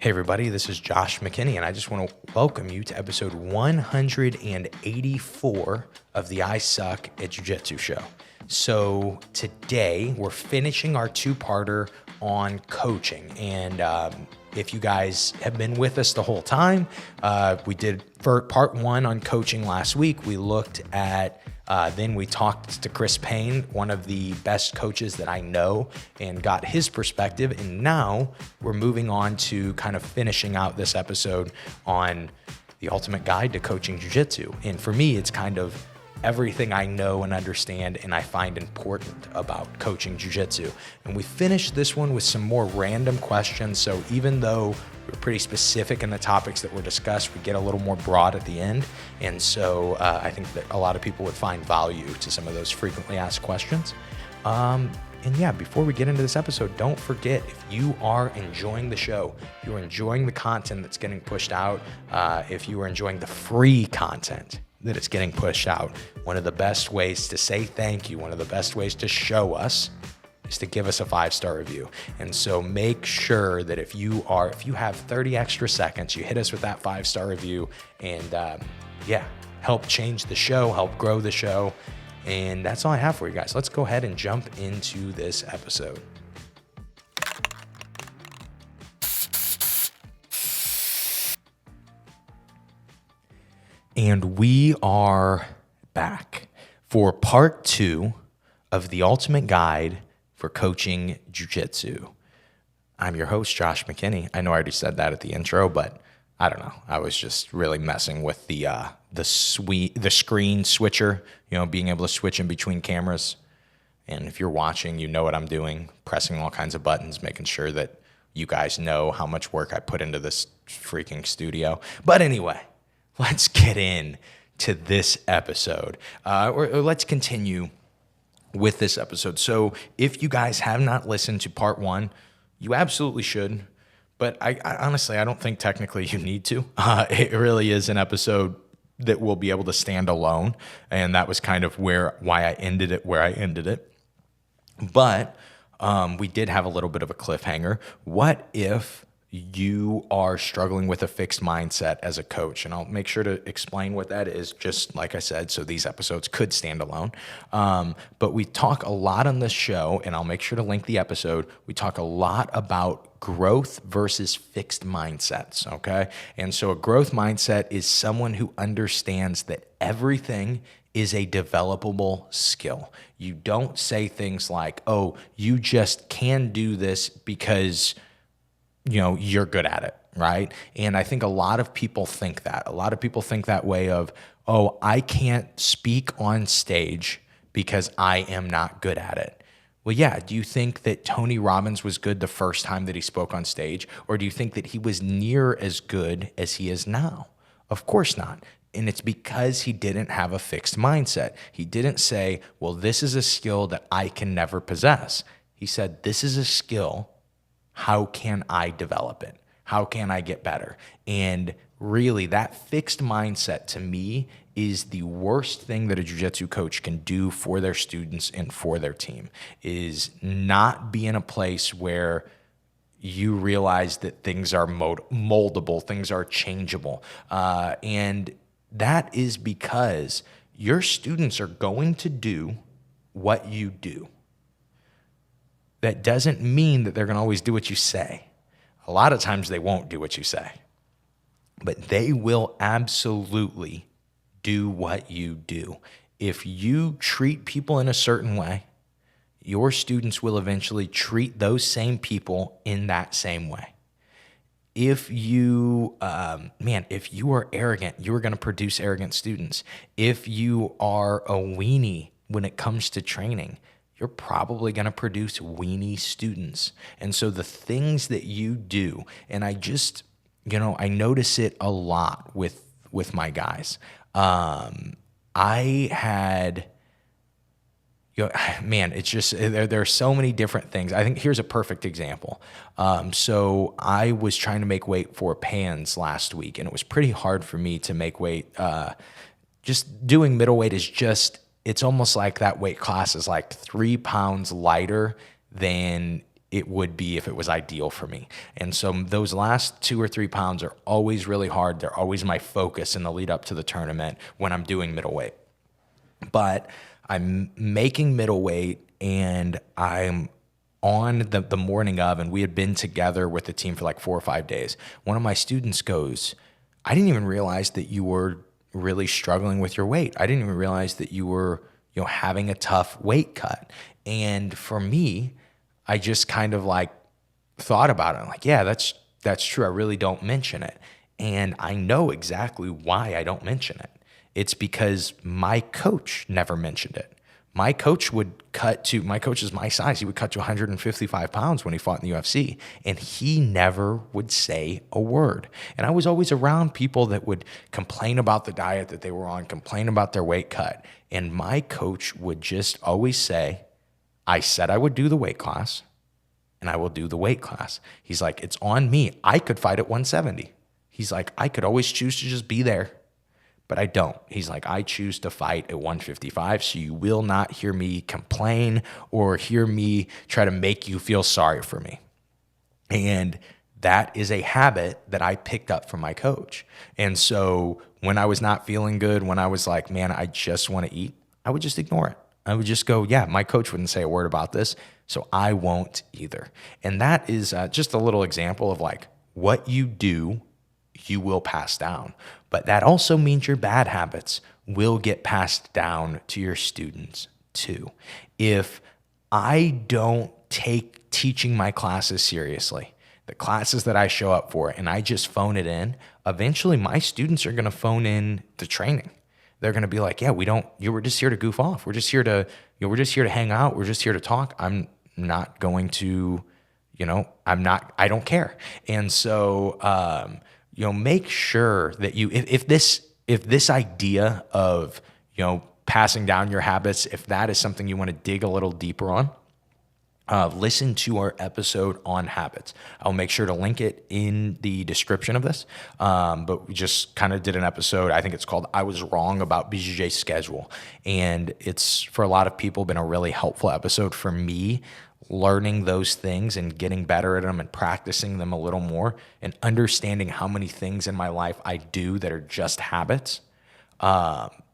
Hey everybody, this is Josh McKinney, and I just want to welcome you to episode 184 of the I Suck at Jiu Jitsu show. So today we're finishing our two-parter on coaching, and if you guys have been with us the whole time, we did part one on coaching last week. We looked at then we talked to Chris Payne, one of the best coaches that I know, and got his perspective. And now we're moving on to kind of finishing out this episode on the ultimate guide to coaching jiu-jitsu. And for me, it's kind of everything I know and understand and I find important about coaching jiu-jitsu. And we finished this one with some more random questions. So even though we're pretty specific in the topics that were discussed, we get a little more broad at the end. And so I think that a lot of people would find value to some of those frequently asked questions. And yeah, before we get into this episode, don't forget, if you are enjoying the show, if you're enjoying the content that's getting pushed out, if you are enjoying the free content that is getting pushed out, one of the best ways to say thank you, one of the best ways to show us is to give us a 5-star review. And so make sure that if you have 30 extra seconds, you hit us with that 5-star review and help change the show, help grow the show. And that's all I have for you guys. Let's go ahead and jump into this episode. And we are back for part 2 of the ultimate guide for coaching jiu-jitsu. I'm your host, Josh McKinney. I know I already said that at the intro, but I don't know. I was just really messing with the screen switcher, being able to switch in between cameras. And if you're watching, you know what I'm doing, pressing all kinds of buttons, making sure that you guys know how much work I put into this freaking studio. But anyway, let's get in to this episode. Or let's continue with this episode. So if you guys have not listened to part 1, you absolutely should. But I honestly, I don't think technically you need to. It really is an episode that will be able to stand alone. And that was kind of why I ended it where I ended it. But we did have a little bit of a cliffhanger. What if you are struggling with a fixed mindset as a coach? And I'll make sure to explain what that is, just like I said, so these episodes could stand alone. But we talk a lot on this show, and I'll make sure to link the episode. We talk a lot about growth versus fixed mindsets, okay? And so a growth mindset is someone who understands that everything is a developable skill. You don't say things like, oh, you just can do this because you're good at it, right? And I think a lot of people think that. A lot of people think that way of, oh, I can't speak on stage because I am not good at it. Well, yeah, do you think that Tony Robbins was good the first time that he spoke on stage? Or do you think that he was near as good as he is now? Of course not. And it's because he didn't have a fixed mindset. He didn't say, well, this is a skill that I can never possess. He said, this is a skill. How can I develop it? How can I get better? And really, that fixed mindset to me is the worst thing that a jiu-jitsu coach can do for their students and for their team, is not be in a place where you realize that things are moldable, things are changeable. And that is because your students are going to do what you do. That doesn't mean that they're going to always do what you say. A lot of times they won't do what you say. But they will absolutely do what you do. If you treat people in a certain way, your students will eventually treat those same people in that same way. If you are arrogant, you're going to produce arrogant students. If you are a weenie when it comes to training, you're probably going to produce weenie students. And so the things that you do, and I just, I notice it a lot with my guys. I had, it's just, there are so many different things. I think here's a perfect example. So I was trying to make weight for pans last week, and it was pretty hard for me to make weight. Just doing middleweight is it's almost like that weight class is like 3 pounds lighter than it would be if it was ideal for me. And so those last 2 or 3 pounds are always really hard. They're always my focus in the lead up to the tournament when I'm doing middleweight. But I'm making middleweight and I'm on the morning of, and we had been together with the team for like 4 or 5 days. One of my students goes, I didn't even realize that you were really struggling with your weight. I didn't even realize that you were, having a tough weight cut. And for me, I just kind of like thought about it. I'm like, yeah, that's true. I really don't mention it. And I know exactly why I don't mention it. It's because my coach never mentioned it. My coach is my size. He would cut to 155 pounds when he fought in the UFC, and he never would say a word. And I was always around people that would complain about the diet that they were on, complain about their weight cut. And my coach would just always say, I said I would do the weight class, and I will do the weight class. He's like, it's on me. I could fight at 170. He's like, I could always choose to just be there, but I don't. He's like, I choose to fight at 155, so you will not hear me complain or hear me try to make you feel sorry for me. And that is a habit that I picked up from my coach. And so when I was not feeling good, when I was like, man, I just want to eat, I would just ignore it. I would just go, yeah, my coach wouldn't say a word about this, so I won't either. And that is just a little example of like what you do, you will pass down. But that also means your bad habits will get passed down to your students too. If I don't take teaching my classes seriously, the classes that I show up for, and I just phone it in, eventually my students are going to phone in the training. They're going to be like, yeah, we're just here to goof off. We're just here to hang out. We're just here to talk. I'm not going to, I don't care. And so, make sure that if this idea of, passing down your habits, if that is something you want to dig a little deeper on, listen to our episode on habits. I'll make sure to link it in the description of this. But we just kind of did an episode. I think it's called I Was Wrong About BJJ Schedule. And it's, for a lot of people, been a really helpful episode for me, learning those things and getting better at them and practicing them a little more and understanding how many things in my life I do that are just habits.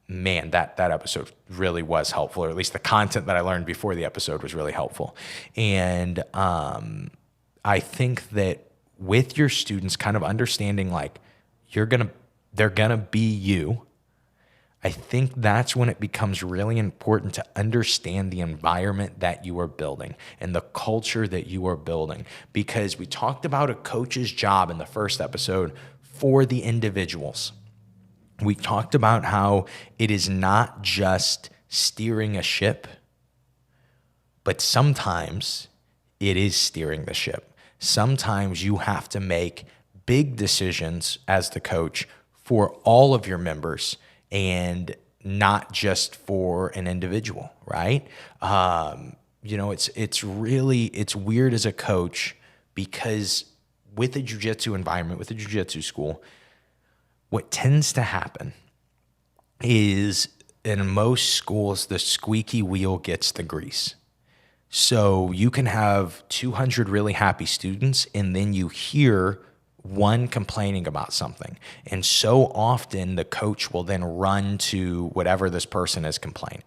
Man, that episode really was helpful, or at least the content that I learned before the episode was really helpful. And I think that with your students kind of understanding like they're gonna be you, I think that's when it becomes really important to understand the environment that you are building and the culture that you are building. Because we talked about a coach's job in the first episode for the individuals. We talked about how it is not just steering a ship, but sometimes it is steering the ship. Sometimes you have to make big decisions as the coach for all of your members and not just for an individual, right? It's weird as a coach because with a jiu-jitsu environment, with a jiu-jitsu school, what tends to happen is in most schools, the squeaky wheel gets the grease. So you can have 200 really happy students, and then you hear one complaining about something. And so often the coach will then run to whatever this person is complaining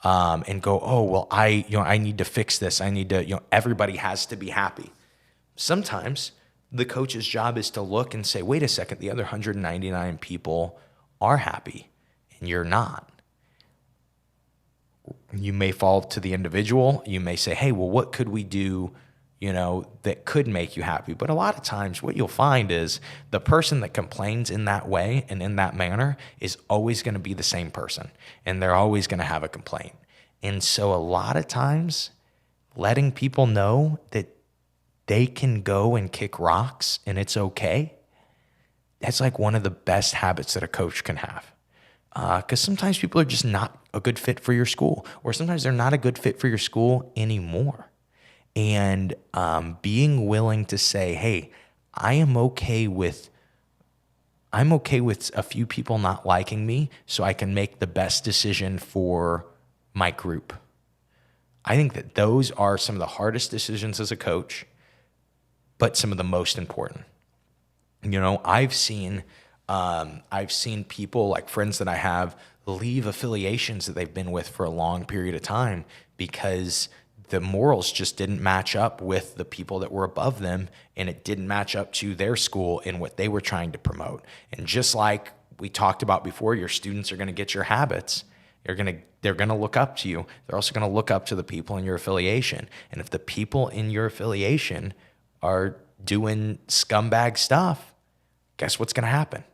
and go, oh, well, I need to fix this. I need to, everybody has to be happy. Sometimes the coach's job is to look and say, wait a second, the other 199 people are happy and you're not. You may fall to the individual. You may say, hey, well, what could we do, that could make you happy? But a lot of times what you'll find is the person that complains in that way and in that manner is always going to be the same person, and they're always going to have a complaint. And so a lot of times letting people know that they can go and kick rocks and it's okay, that's like one of the best habits that a coach can have. Because sometimes people are just not a good fit for your school, or sometimes they're not a good fit for your school anymore. And being willing to say, hey, I'm okay with a few people not liking me so I can make the best decision for my group. I think that those are some of the hardest decisions as a coach, but some of the most important. You know, I've seen people, like friends that I have, leave affiliations that they've been with for a long period of time because the morals just didn't match up with the people that were above them, and it didn't match up to their school and what they were trying to promote. And just like we talked about before, your students are going to get your habits. They're going to look up to you. They're also going to look up to the people in your affiliation. And if the people in your affiliation are doing scumbag stuff, guess what's going to happen?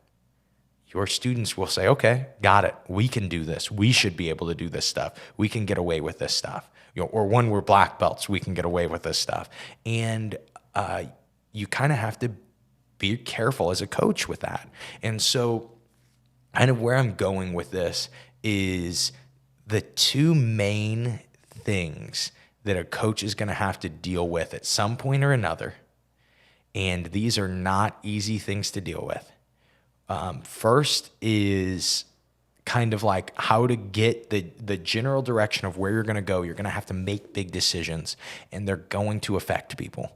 Your students will say, okay, got it. We can do this. We should be able to do this stuff. We can get away with this stuff. Or when we're black belts, we can get away with this stuff. And you kind of have to be careful as a coach with that. And so kind of where I'm going with this is the two main things that a coach is going to have to deal with at some point or another. And these are not easy things to deal with. First is kind of like how to get the general direction of where you're going to go. You're going to have to make big decisions, and they're going to affect people.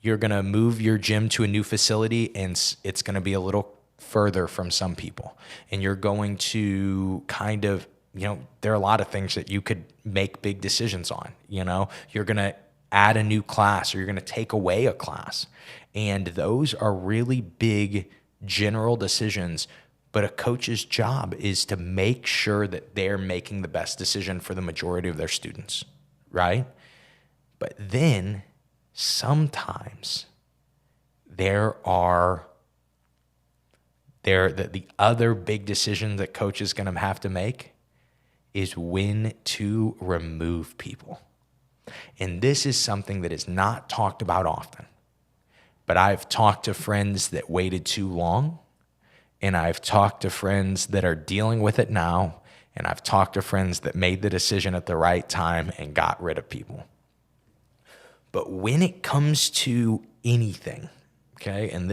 You're going to move your gym to a new facility, and it's going to be a little further from some people. And you're going to kind of, there are a lot of things that you could make big decisions on. You're going to add a new class, or you're going to take away a class. And those are really big general decisions, but a coach's job is to make sure that they're making the best decision for the majority of their students, right? But then sometimes the other big decision that coach is going to have to make is when to remove people. And this is something that is not talked about often. But I've talked to friends that waited too long, and I've talked to friends that are dealing with it now, and I've talked to friends that made the decision at the right time and got rid of people. But when it comes to anything, okay, and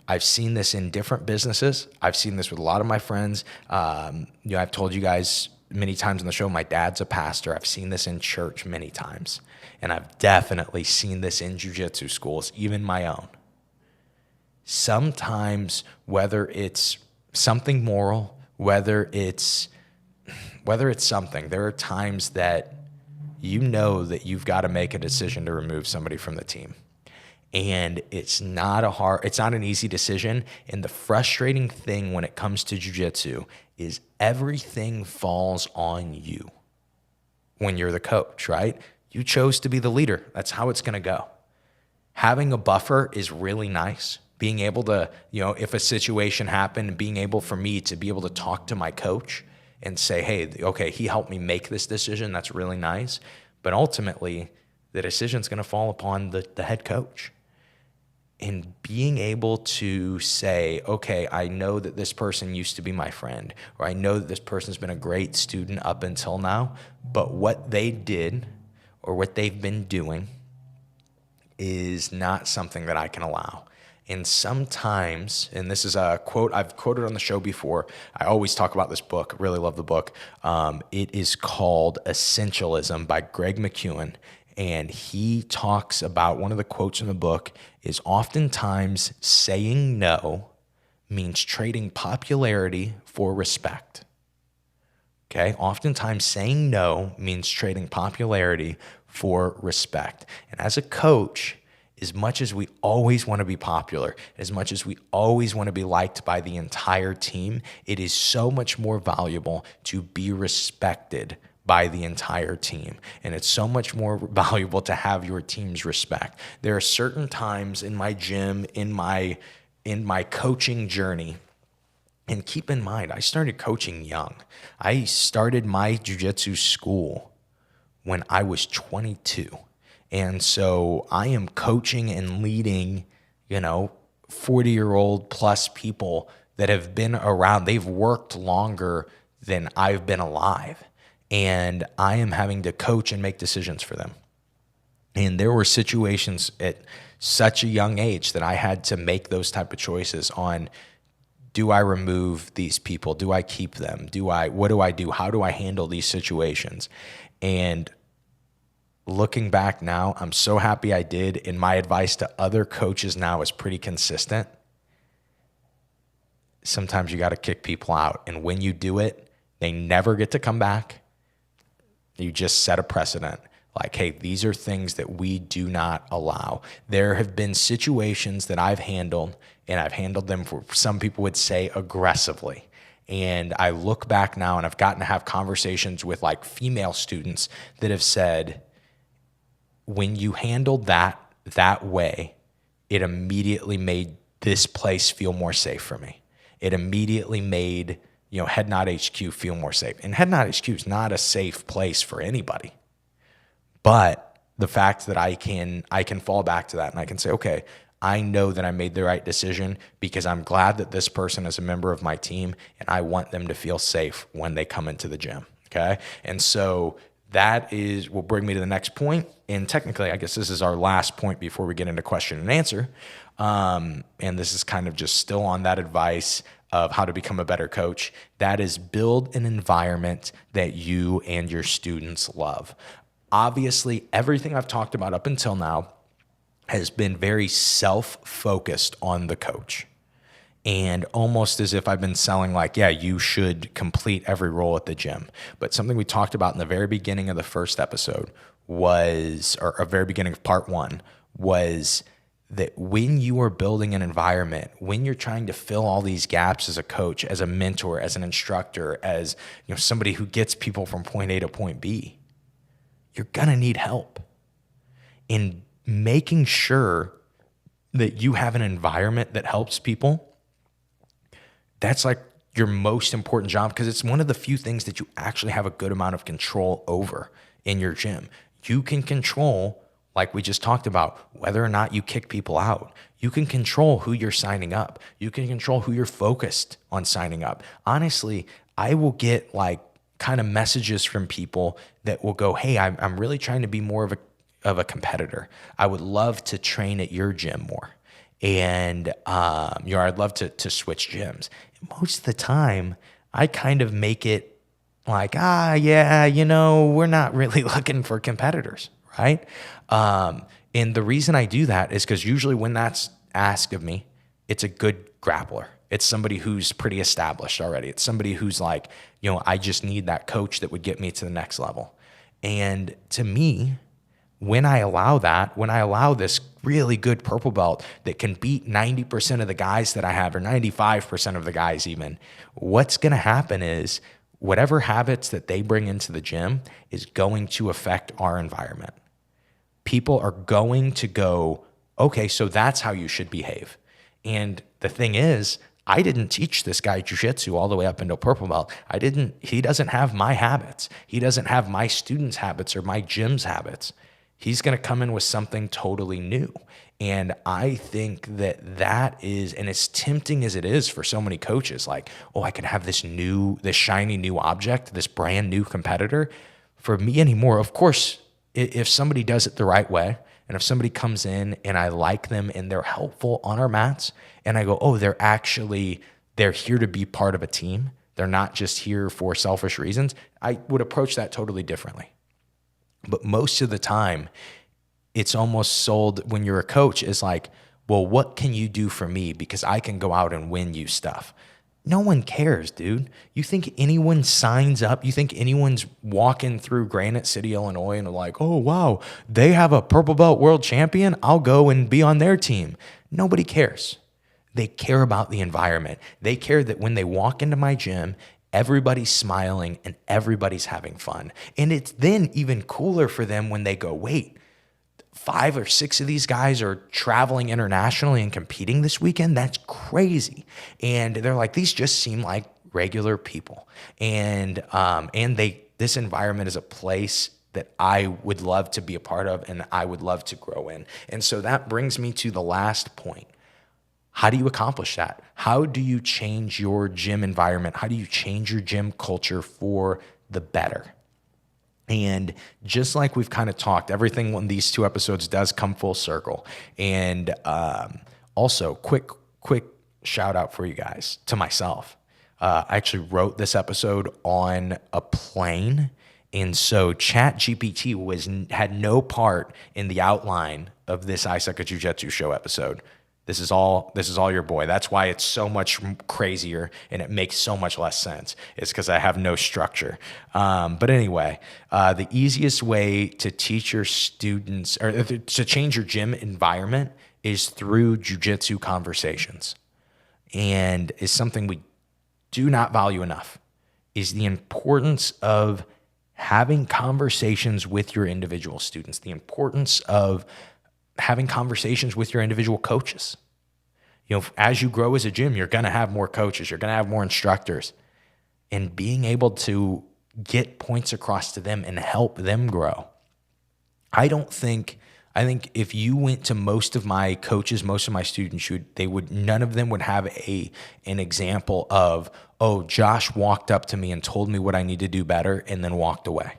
I've seen this in different businesses. I've seen this with a lot of my friends. I've told you guys many times on the show, my dad's a pastor. I've seen this in church many times. And I've definitely seen this in jiu-jitsu schools, even my own. Sometimes, whether it's something moral, whether it's something, there are times that that you've got to make a decision to remove somebody from the team. And it's not an easy decision. And the frustrating thing when it comes to jiu-jitsu is everything falls on you when you're the coach, right? You chose to be the leader. That's how it's going to go. Having a buffer is really nice. Being able to, if a situation happened, being able for me to be able to talk to my coach and say, hey, okay, he helped me make this decision. That's really nice. But ultimately, the decision's going to fall upon the head coach. And being able to say, okay, I know that this person used to be my friend, or I know that this person's been a great student up until now, but what they did or what they've been doing is not something that I can allow. And sometimes, and this is a quote I've quoted on the show before, I always talk about this book, really love the book. It is called Essentialism by Greg McKeown. And he talks about, one of the quotes in the book is, oftentimes saying no means trading popularity for respect. Okay? Oftentimes saying no means trading popularity for respect. And as a coach, as much as we always want to be popular, as much as we always want to be liked by the entire team, it is so much more valuable to be respected by the entire team. And it's so much more valuable to have your team's respect. There are certain times in my gym, in my coaching journey, and keep in mind, I started coaching young. I started my jiu-jitsu school when I was 22. And so I am coaching and leading, 40-year-old plus people that have been around. They've worked longer than I've been alive. And I am having to coach and make decisions for them. And there were situations at such a young age that I had to make those type of choices on, do I remove these people? Do I keep them? What do I do? How do I handle these situations? And looking back now, I'm so happy I did. And my advice to other coaches now is pretty consistent. Sometimes you got to kick people out. And when you do it, they never get to come back. You just set a precedent. Like, hey, these are things that we do not allow. There have been situations that I've handled, and I've handled them, for some people would say, aggressively. And I look back now, and I've gotten to have conversations with like female students that have said, when you handled that way, it immediately made this place feel more safe for me. It immediately made, Head Nod HQ feel more safe. And Head Nod HQ is not a safe place for anybody. But the fact that I can fall back to that and I can say, okay, I know that I made the right decision because I'm glad that this person is a member of my team and I want them to feel safe when they come into the gym. Okay. And so that will bring me to the next point. And technically, I guess this is our last point before we get into question and answer. And this is kind of just still on that advice of how to become a better coach. That is, build an environment that you and your students love. Obviously, everything I've talked about up until now has been very self-focused on the coach. And almost as if I've been selling like, yeah, you should complete every role at the gym. But something we talked about in the very beginning of the first episode or very beginning of part 1, was that when you are building an environment, when you're trying to fill all these gaps as a coach, as a mentor, as an instructor, as somebody who gets people from point A to point B, you're going to need help in making sure that you have an environment that helps people. That's like your most important job, because it's one of the few things that you actually have a good amount of control over in your gym. You can control, like we just talked about, whether or not you kick people out. You can control who you're signing up. You can control who you're focused on signing up. Honestly, I will get like kind of messages from people that will go, hey, I'm really trying to be more of a competitor. I would love to train at your gym more. And, I'd love to switch gyms. Most of the time, I kind of make it like, yeah, we're not really looking for competitors, right? And the reason I do that is because usually when that's asked of me, it's a good grappler. It's somebody who's pretty established already. It's somebody who's like, I just need that coach that would get me to the next level. And to me, when I allow this really good purple belt that can beat 90% of the guys that I have, or 95% of the guys even, what's going to happen is whatever habits that they bring into the gym is going to affect our environment. People are going to go, okay, so that's how you should behave. And the thing is, I didn't teach this guy jiu-jitsu all the way up into purple belt. He doesn't have my habits. He doesn't have my students' habits or my gym's habits. He's going to come in with something totally new. And I think that is, and as tempting as it is for so many coaches, like, oh, I can have this shiny new object, this brand new competitor. For me anymore, of course, if somebody does it the right way, and if somebody comes in and I like them and they're helpful on our mats, and I go, oh, they're here to be part of a team. They're not just here for selfish reasons. I would approach that totally differently. But most of the time, it's almost sold when you're a coach is like, well, what can you do for me? Because I can go out and win you stuff. No one cares, dude. You think anyone signs up? You think anyone's walking through Granite City, Illinois, and they're like, oh, wow, they have a purple belt world champion? I'll go and be on their team. Nobody cares. They care about the environment. They care that when they walk into my gym, everybody's smiling and everybody's having fun. And it's then even cooler for them when they go, wait, 5 or 6 of these guys are traveling internationally and competing this weekend? That's crazy. And they're like, these just seem like regular people. And this environment is a place that I would love to be a part of and I would love to grow in. And so that brings me to the last point. How do you accomplish that? How do you change your gym environment? How do you change your gym culture for the better? And just like we've kind of talked, everything on these 2 episodes does come full circle. And also, quick shout out for you guys, to myself. I actually wrote this episode on a plane, And so ChatGPT had no part in the outline of this I Suck at Jiu-Jitsu show episode. This is all your boy. That's why it's so much crazier and it makes so much less sense. It's because I have no structure. But anyway, the easiest way to teach your students or to change your gym environment is through jiu-jitsu conversations. And is something we do not value enough is the importance of having conversations with your individual students, the importance of having conversations with your individual coaches. As you grow as a gym, you're going to have more coaches, you're going to have more instructors, and being able to get points across to them and help them grow. I think if you went to most of my coaches, most of my students, none of them would have an example of, oh, Josh walked up to me and told me what I need to do better and then walked away.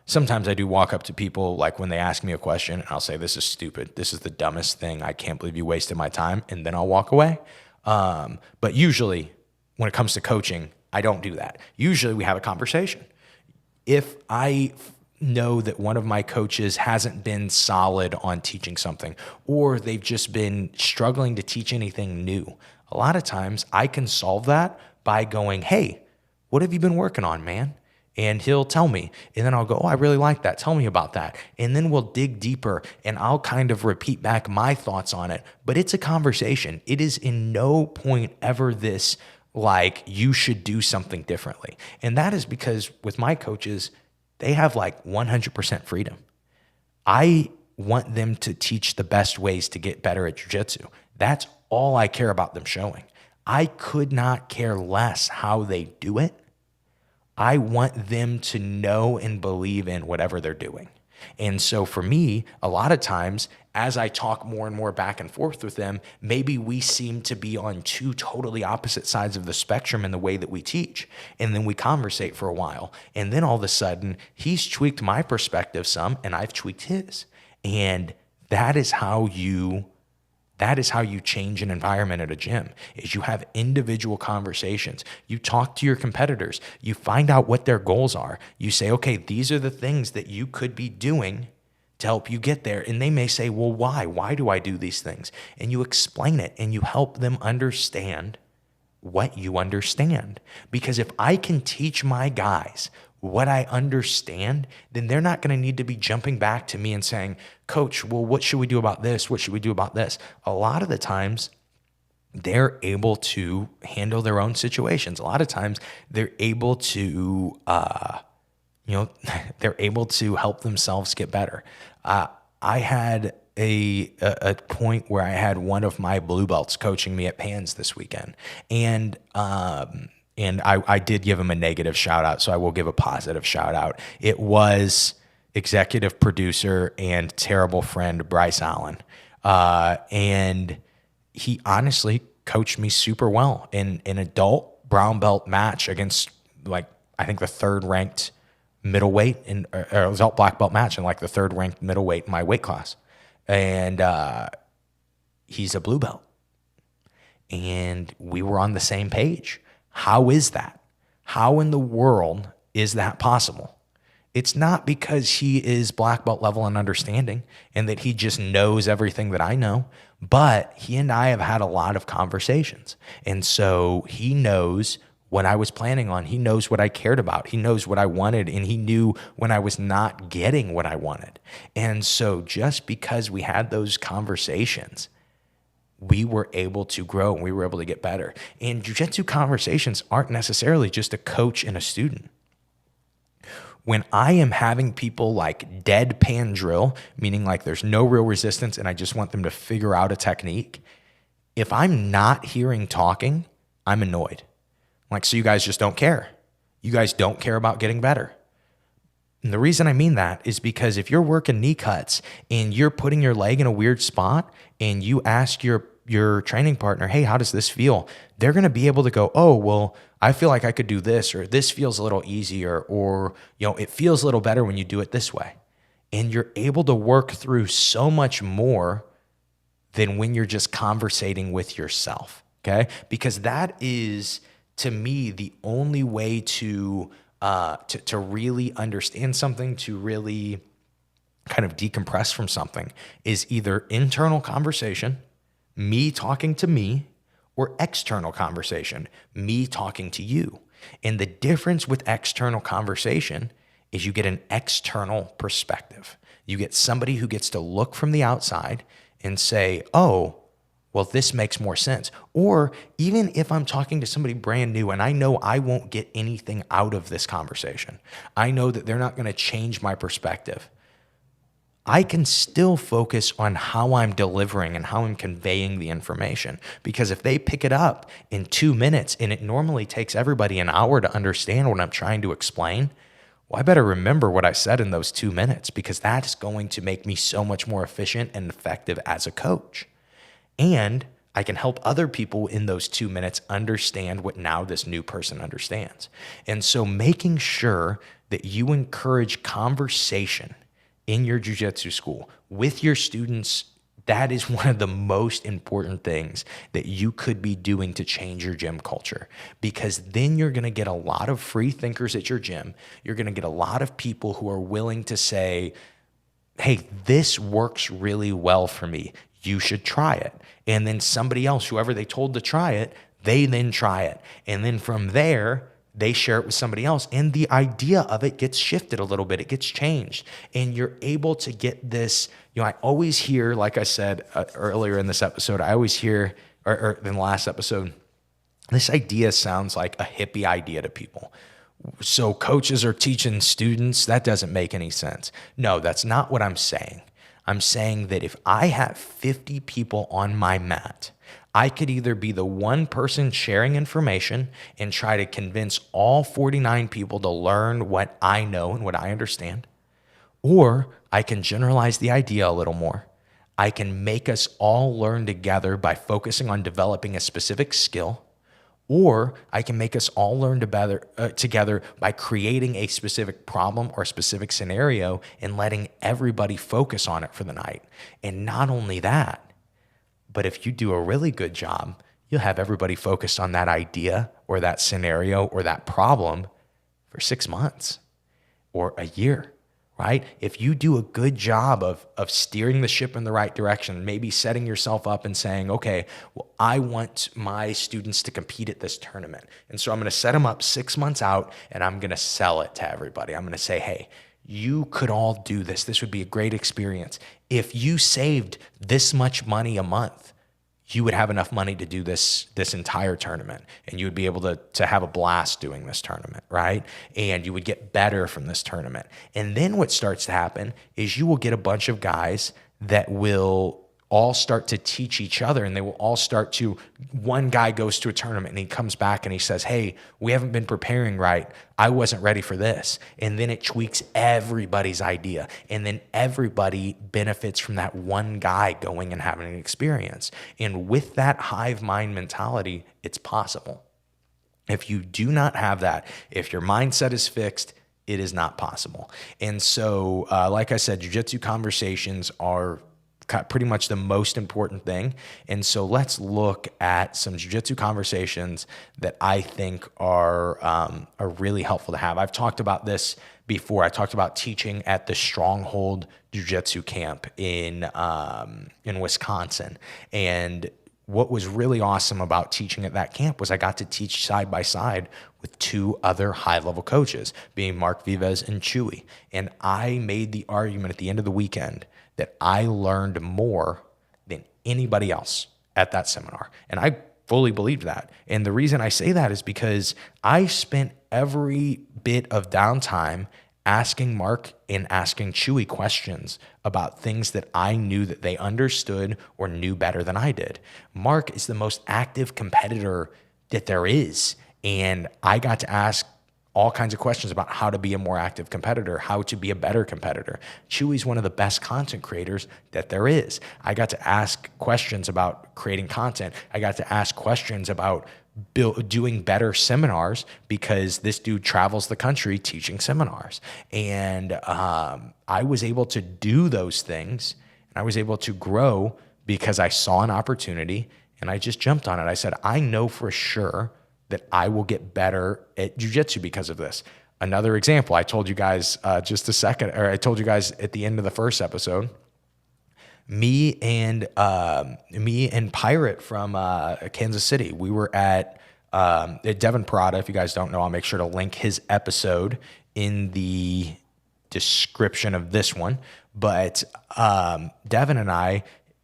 Sometimes I do walk up to people like when they ask me a question and I'll say, this is stupid. This is the dumbest thing. I can't believe you wasted my time. And then I'll walk away. But usually when it comes to coaching, I don't do that. Usually we have a conversation. If I know that one of my coaches hasn't been solid on teaching something, or they've just been struggling to teach anything new, a lot of times I can solve that by going, hey, what have you been working on, man? And he'll tell me, and then I'll go, oh, I really like that. Tell me about that. And then we'll dig deeper and I'll kind of repeat back my thoughts on it. But it's a conversation. It is in no point ever this like you should do something differently. And that is because with my coaches, they have like 100% freedom. I want them to teach the best ways to get better at jiu-jitsu. That's all I care about them showing. I could not care less how they do it. I want them to know and believe in whatever they're doing. And so for me, a lot of times, as I talk more and more back and forth with them, maybe we seem to be on two totally opposite sides of the spectrum in the way that we teach. And then we conversate for a while. And then all of a sudden, he's tweaked my perspective some, and I've tweaked his. And that is how you change an environment at a gym, is you have individual conversations. You talk to your competitors. You find out what their goals are. You say, okay, these are the things that you could be doing to help you get there. And they may say, well, why? Why do I do these things? And you explain it and you help them understand what you understand. Because if I can teach my guys what I understand, then they're not going to need to be jumping back to me and saying, Coach, well, what should we do about this? What should we do about this? A lot of the times, they're able to handle their own situations. A lot of times, they're able to, they're able to help themselves get better. I had a point where I had one of my blue belts coaching me at Pans this weekend, and I did give him a negative shout out, so I will give a positive shout out. It was executive producer and terrible friend Bryce Allen. And he honestly coached me super well in an adult brown belt match against, like, I think the third ranked middleweight or adult black belt match and like the third ranked middleweight in my weight class. And he's a blue belt. And we were on the same page. How is that? How in the world is that possible? It's not because he is black belt level in understanding and that he just knows everything that I know, but he and I have had a lot of conversations. And so he knows what I was planning on. He knows what I cared about. He knows what I wanted, and he knew when I was not getting what I wanted. And so just because we had those conversations, we were able to grow and we were able to get better. And jiu-jitsu conversations aren't necessarily just a coach and a student. When I am having people like deadpan drill, meaning like there's no real resistance and I just want them to figure out a technique, if I'm not hearing talking, I'm annoyed. Like, so you guys just don't care. You guys don't care about getting better. And the reason I mean that is because if you're working knee cuts and you're putting your leg in a weird spot and you ask your training partner, hey, how does this feel? They're going to be able to go, oh, well, I feel like I could do this, or this feels a little easier, or, it feels a little better when you do it this way. And you're able to work through so much more than when you're just conversating with yourself, okay? Because that is, to me, the only way to to really understand something, to really kind of decompress from something, is either internal conversation, me talking to me, or external conversation, me talking to you. And the difference with external conversation is you get an external perspective. You get somebody who gets to look from the outside and say, oh, well, this makes more sense. Or even if I'm talking to somebody brand new and I know I won't get anything out of this conversation, I know that they're not going to change my perspective, I can still focus on how I'm delivering and how I'm conveying the information. Because if they pick it up in 2 minutes and it normally takes everybody an hour to understand what I'm trying to explain, well, I better remember what I said in those 2 minutes, because that is going to make me so much more efficient and effective as a coach. And I can help other people in those 2 minutes understand what now this new person understands. And so making sure that you encourage conversation in your jiu-jitsu school with your students, that is one of the most important things that you could be doing to change your gym culture, because then you're going to get a lot of free thinkers at your gym. You're going to get a lot of people who are willing to say, hey, this works really well for me. You should try it. And then somebody else, whoever they told to try it, they then try it. And then from there, they share it with somebody else, and the idea of it gets shifted a little bit. It gets changed, and you're able to get this. I always hear, like I said earlier in this episode, I always hear, or in the last episode, this idea sounds like a hippie idea to people. So coaches are teaching students, that doesn't make any sense. No, that's not what I'm saying. I'm saying that if I have 50 people on my mat, I could either be the one person sharing information and try to convince all 49 people to learn what I know and what I understand, or I can generalize the idea a little more. I can make us all learn together by focusing on developing a specific skill, or I can make us all learn together by creating a specific problem or a specific scenario and letting everybody focus on it for the night. And not only that, but if you do a really good job, you'll have everybody focused on that idea or that scenario or that problem for 6 months or a year, right? If you do a good job of steering the ship in the right direction, maybe setting yourself up and saying, okay, well, I want my students to compete at this tournament. And so I'm going to set them up 6 months out and I'm going to sell it to everybody. I'm going to say, hey, you could all do this. This would be a great experience. If you saved this much money a month, you would have enough money to do this entire tournament, and you would be able to have a blast doing this tournament, right? And you would get better from this tournament. And then what starts to happen is you will get a bunch of guys that will all start to teach each other, and they will all start to, one guy goes to a tournament and he comes back and he says, hey, we haven't been preparing right. I wasn't ready for this. And then it tweaks everybody's idea. And then everybody benefits from that one guy going and having an experience. And with that hive mind mentality, it's possible. If you do not have that, if your mindset is fixed, it is not possible. And so, like I said, jiu-jitsu conversations are pretty much the most important thing. And so let's look at some jiu-jitsu conversations that I think are really helpful to have. I've talked about this before. I talked about teaching at the Stronghold Jiu-Jitsu camp in Wisconsin. And what was really awesome about teaching at that camp was I got to teach side by side with 2 other high-level coaches, being Mark Vives and Chewy. And I made the argument at the end of the weekend that I learned more than anybody else at that seminar. And I fully believed that. And the reason I say that is because I spent every bit of downtime asking Mark and asking Chewy questions about things that I knew that they understood or knew better than I did. Mark is the most active competitor that there is. And I got to ask all kinds of questions about how to be a more active competitor, how to be a better competitor. Chewy's one of the best content creators that there is. I got to ask questions about creating content. I got to ask questions about doing better seminars, because this dude travels the country teaching seminars. And I was able to do those things, and I was able to grow because I saw an opportunity and I just jumped on it. I said, I know for sure that I will get better at jiu-jitsu because of this. Another example, I told you guys I told you guys at the end of the first episode, me and Pirate from Kansas City, we were at Devin Prada. If you guys don't know, I'll make sure to link his episode in the description of this one. But Devin and I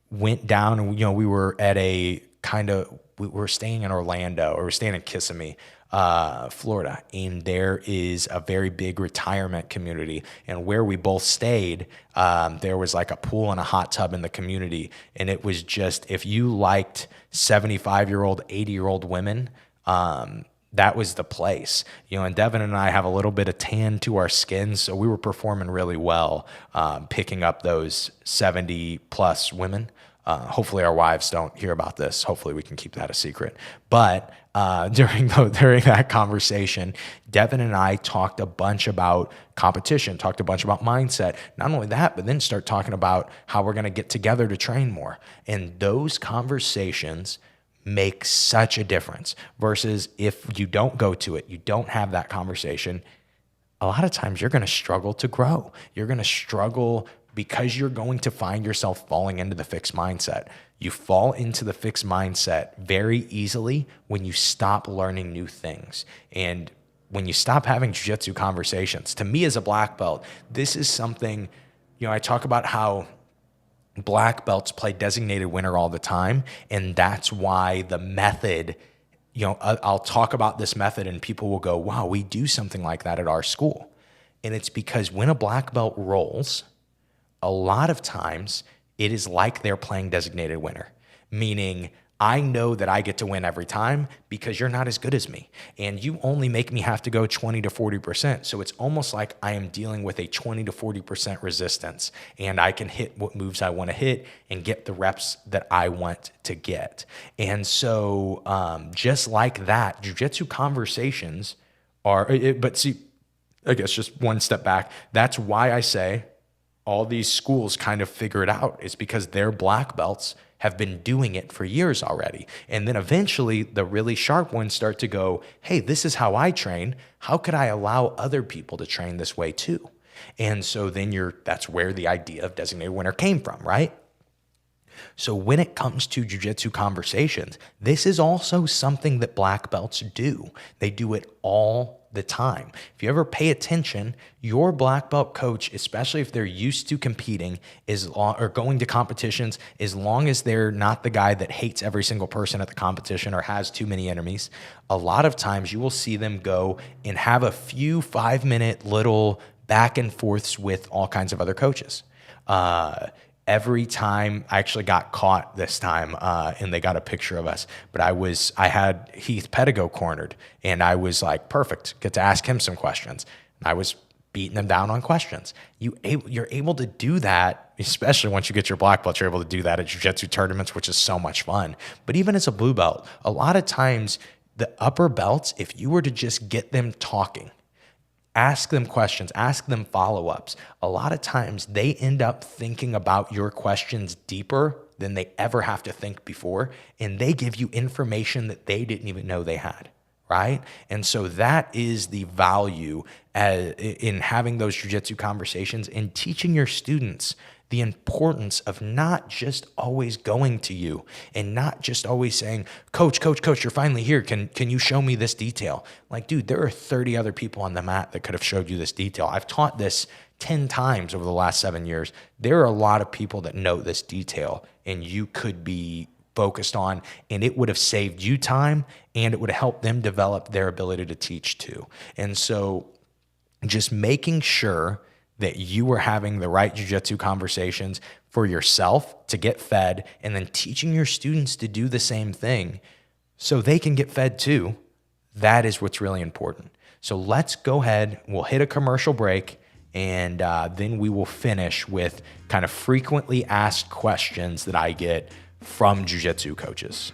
went down, and we were at we were staying in Orlando, or we were staying in Kissimmee, Florida, and there is a very big retirement community. And where we both stayed, there was like a pool and a hot tub in the community, and it was just, if you liked 75-year-old, 80-year-old women, that was the place. And Devin and I have a little bit of tan to our skin, so we were performing really well, picking up those 70-plus women. Hopefully our wives don't hear about this. Hopefully we can keep that a secret. But during that conversation, Devin and I talked a bunch about competition, talked a bunch about mindset. Not only that, but then start talking about how we're going to get together to train more. And those conversations make such a difference versus if you don't go to it, you don't have that conversation, a lot of times you're going to struggle to grow. You're going to struggle because you're going to find yourself falling into the fixed mindset. You fall into the fixed mindset very easily when you stop learning new things. And when you stop having jiu-jitsu conversations, to me as a black belt, this is something, I talk about how black belts play designated winner all the time. And that's why the method, I'll talk about this method and people will go, wow, we do something like that at our school. And it's because when a black belt rolls, a lot of times it is like they're playing designated winner, meaning I know that I get to win every time because you're not as good as me. And you only make me have to go 20 to 40%. So it's almost like I am dealing with a 20 to 40% resistance, and I can hit what moves I want to hit and get the reps that I want to get. And so just like that, jiu-jitsu conversations but see, I guess just one step back. That's why I say all these schools kind of figure it out. It's because their black belts have been doing it for years already. And then eventually the really sharp ones start to go, hey, this is how I train. How could I allow other people to train this way too? And so then that's where the idea of designated winner came from, right? So when it comes to jiu-jitsu conversations, this is also something that black belts do. They do it all the time. If you ever pay attention, your black belt coach, especially if they're used to competing or going to competitions, as long as they're not the guy that hates every single person at the competition or has too many enemies, a lot of times you will see them go and have a few 5-minute little back and forths with all kinds of other coaches. Every time, I actually got caught this time, and they got a picture of us, but I had Heath Pedigo cornered, and I was like, perfect, get to ask him some questions. And I was beating him down on questions. You're able to do that, especially once you get your black belt, you're able to do that at jiu-jitsu tournaments, which is so much fun. But even as a blue belt, a lot of times the upper belts, if you were to just get them talking, ask them questions, ask them follow-ups, a lot of times they end up thinking about your questions deeper than they ever have to think before, and they give you information that they didn't even know they had, right? And so that is the value in having those jiu-jitsu conversations and teaching your students the importance of not just always going to you and not just always saying, coach, you're finally here. Can you show me this detail? Like, dude, there are 30 other people on the mat that could have showed you this detail. I've taught this 10 times over the last 7 years. There are a lot of people that know this detail and you could be focused on, and it would have saved you time and it would have helped them develop their ability to teach too. And so just making sure that you are having the right jiu-jitsu conversations for yourself to get fed, and then teaching your students to do the same thing so they can get fed too. That is what's really important. So let's go ahead. We'll hit a commercial break, and then we will finish with kind of frequently asked questions that I get from jiu-jitsu coaches.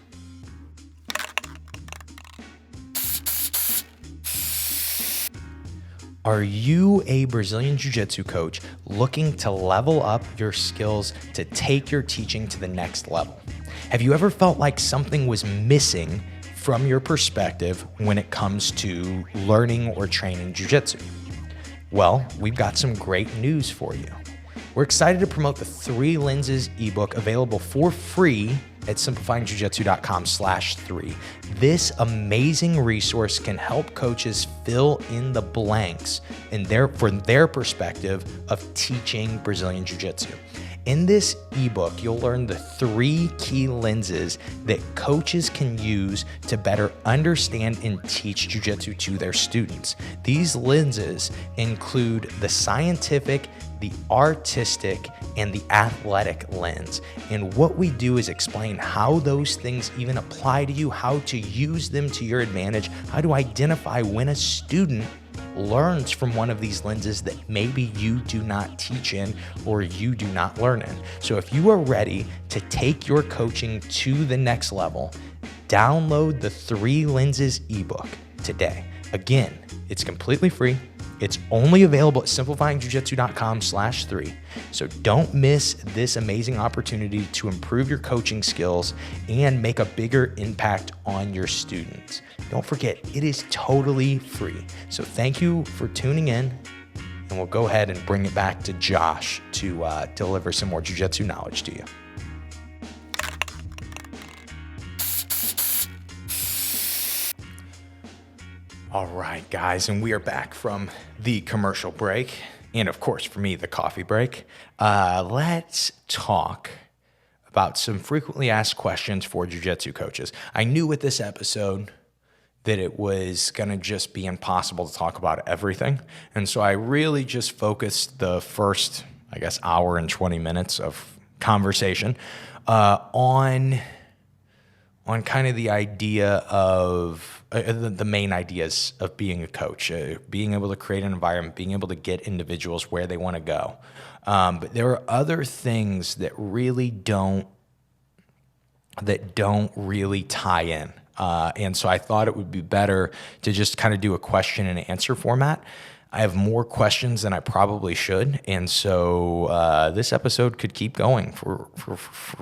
Are you a Brazilian Jiu-Jitsu coach looking to level up your skills to take your teaching to the next level? Have you ever felt like something was missing from your perspective when it comes to learning or training jiu-jitsu? Well, we've got some great news for you. We're excited to promote the 3 Lenses ebook available for free at simplifyingjujitsu.com/3. This amazing resource can help coaches fill in the blanks from their perspective of teaching Brazilian Jiu-Jitsu. In this ebook, you'll learn the 3 key lenses that coaches can use to better understand and teach Jiu-Jitsu to their students. These lenses include the scientific, the artistic, and the athletic lens. And what we do is explain how those things even apply to you, how to use them to your advantage, how to identify when a student learns from one of these lenses that maybe you do not teach in or you do not learn in. So if you are ready to take your coaching to the next level, download the 3 Lenses ebook today. Again, it's completely free. It's only available at simplifyingjujitsu.com/3. So don't miss this amazing opportunity to improve your coaching skills and make a bigger impact on your students. Don't forget, it is totally free. So thank you for tuning in, and we'll go ahead and bring it back to Josh to deliver some more jiu-jitsu knowledge to you. All right, guys, and we are back from the commercial break, and of course, for me, the coffee break. Let's talk about some frequently asked questions for jiu-jitsu coaches. I knew with this episode that it was going to just be impossible to talk about everything, and so I really just focused the first, hour and 20 minutes of conversation on kind of the idea of the main ideas of being a coach, being able to create an environment, being able to get individuals where they want to go. But there are other things that really don't really tie in. And so I thought it would be better to just kind of do a question and answer format. I have more questions than I probably should, and so this episode could keep going for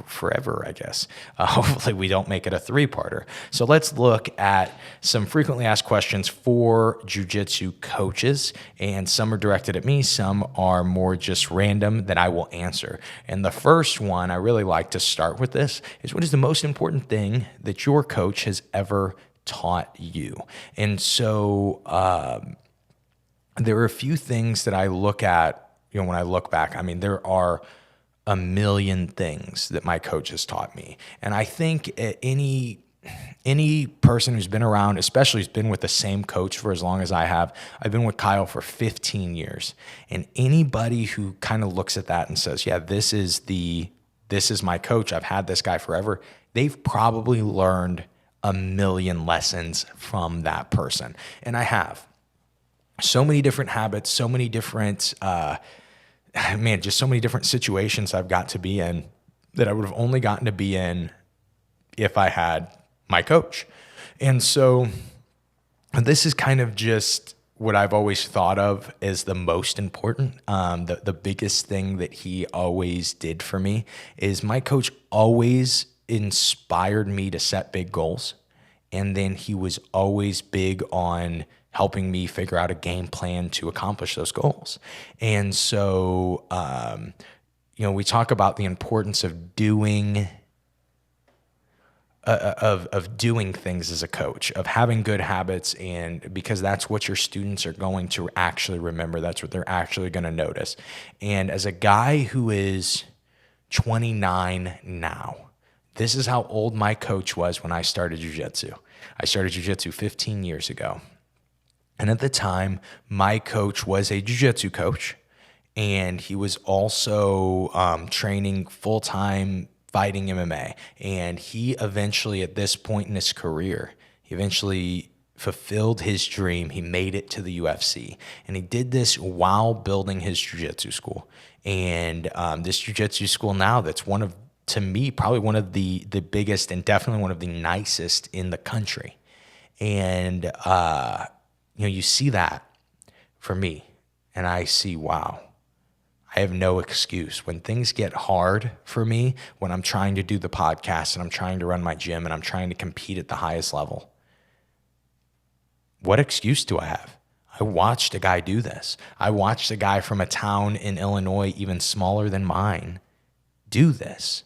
forever, I guess. Hopefully we don't make it a 3-parter. So let's look at some frequently asked questions for jiu-jitsu coaches, and some are directed at me, some are more just random that I will answer. And the first one, I really like to start with this, is what is the most important thing that your coach has ever taught you? And so there are a few things that I look at, when I look back. I mean, there are a million things that my coach has taught me. And I think any person who's been around, especially who's been with the same coach for as long as I have, I've been with Kyle for 15 years. And anybody who kind of looks at that and says, yeah, this is my coach, I've had this guy forever, they've probably learned a million lessons from that person. And I have. So many different habits, so many different, just so many different situations I've got to be in that I would have only gotten to be in if I had my coach. And so this is kind of just what I've always thought of as the most important. The biggest thing that he always did for me is my coach always inspired me to set big goals. And then he was always big on helping me figure out a game plan to accomplish those goals. And so, we talk about the importance of doing things as a coach, of having good habits, and because that's what your students are going to actually remember. That's what they're actually going to notice. And as a guy who is 29 now, this is how old my coach was when I started jiu-jitsu. I started jiu-jitsu 15 years ago. And at the time, my coach was a jiu-jitsu coach, and he was also training full-time fighting MMA. And he eventually, at this point in his career, he eventually fulfilled his dream. He made it to the UFC. And he did this while building his jiu-jitsu school. And this jiu-jitsu school now, that's to me, probably one of the biggest and definitely one of the nicest in the country. And you see that for me, and I see, wow, I have no excuse. When things get hard for me, when I'm trying to do the podcast and I'm trying to run my gym and I'm trying to compete at the highest level, what excuse do I have? I watched a guy do this. I watched a guy from a town in Illinois, even smaller than mine, do this.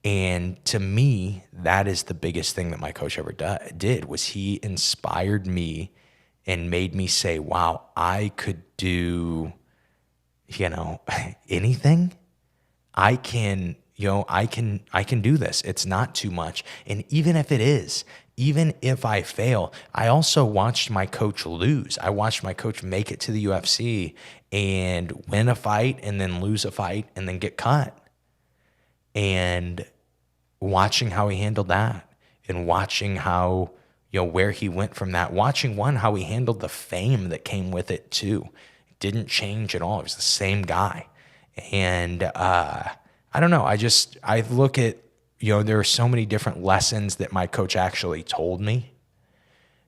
And to me, that is the biggest thing that my coach ever did was he inspired me and made me say, wow, I could do, anything. I can do this. It's not too much. And even if it is, even if I fail, I also watched my coach lose. I watched my coach make it to the UFC and win a fight and then lose a fight and then get cut. And watching how he handled that and watching how, where he went from that, watching how he handled the fame that came with it too. It didn't change at all. It was the same guy. And I don't know. I look at, there are so many different lessons that my coach actually told me.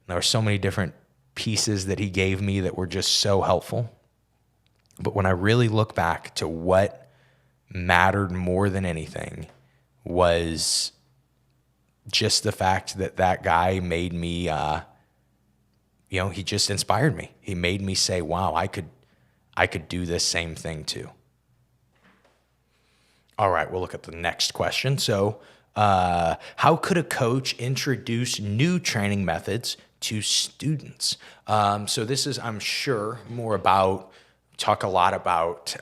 There were so many different pieces that he gave me that were just so helpful. But when I really look back to what mattered more than anything was just the fact that guy made me, he just inspired me. He made me say, wow, I could do this same thing too. All right, we'll look at the next question. So, how could a coach introduce new training methods to students? So this is, I'm sure, more about, talk a lot about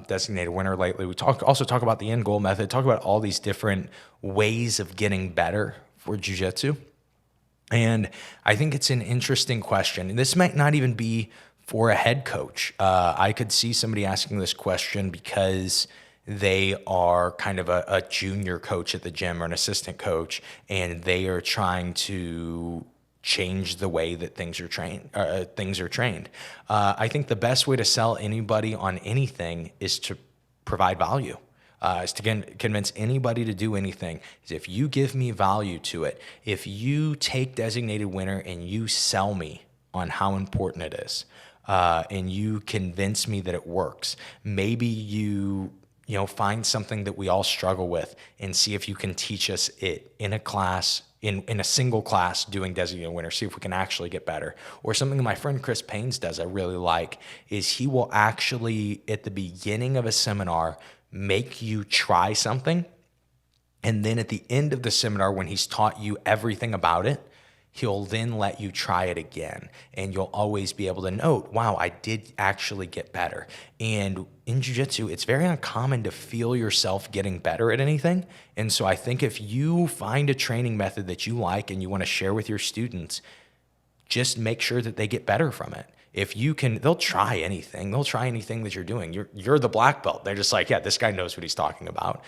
designated winner lately. We also talk about the end goal method, talk about all these different ways of getting better for jiu-jitsu. And I think it's an interesting question. And this might not even be for a head coach. I could see somebody asking this question because they are kind of a junior coach at the gym or an assistant coach, and they are trying to change the way that things are trained. I think the best way to sell anybody on anything is to provide value. Is to convince anybody to do anything. Is if you give me value to it, if you take designated winner and you sell me on how important it is, and you convince me that it works, maybe you find something that we all struggle with and see if you can teach us it in a class, in a single class doing designated winner, see if we can actually get better. Or something that my friend Chris Paynes does I really like is he will actually, at the beginning of a seminar, make you try something. And then at the end of the seminar, when he's taught you everything about it, he'll then let you try it again. And you'll always be able to note, wow, I did actually get better. And in jiu-jitsu, it's very uncommon to feel yourself getting better at anything. And so I think if you find a training method that you like and you want to share with your students, just make sure that they get better from it. If you can, they'll try anything. They'll try anything that you're doing. You're the black belt. They're just like, yeah, this guy knows what he's talking about.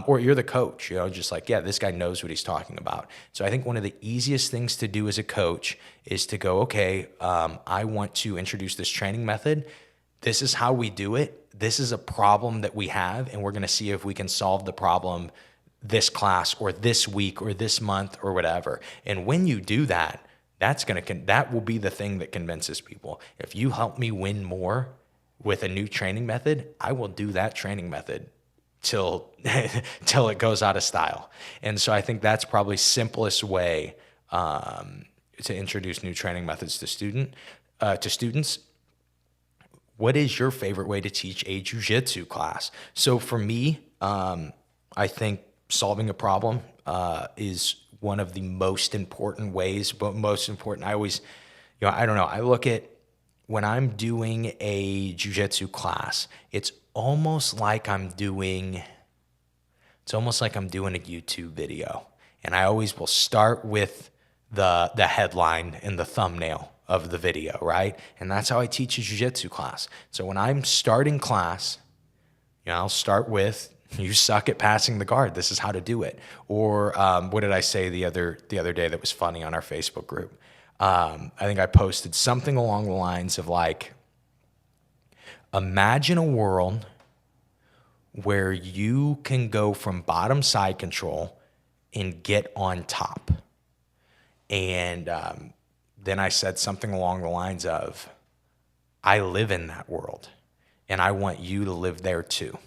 Or you're the coach, just like, yeah, this guy knows what he's talking about. So I think one of the easiest things to do as a coach is to go, okay, I want to introduce this training method. This is how we do it. This is a problem that we have, and we're going to see if we can solve the problem this class or this week or this month or whatever. And when you do that, that will be the thing that convinces people. If you help me win more with a new training method, I will do that training method till it goes out of style. And so I think that's probably simplest way to introduce new training methods to students. What is your favorite way to teach a jiu-jitsu class? So for me, I think solving a problem is one of the most important ways, but most important, I always, I don't know, I look at when I'm doing a jiu-jitsu class, it's almost like I'm doing a YouTube video. And I always will start with the headline and the thumbnail of the video, right? And that's how I teach a jiu-jitsu class. So when I'm starting class, I'll start with, you suck at passing the guard. This is how to do it. Or what did I say the other day that was funny on our Facebook group? I think I posted something along the lines of like, imagine a world where you can go from bottom side control and get on top. And then I said something along the lines of, I live in that world and I want you to live there too.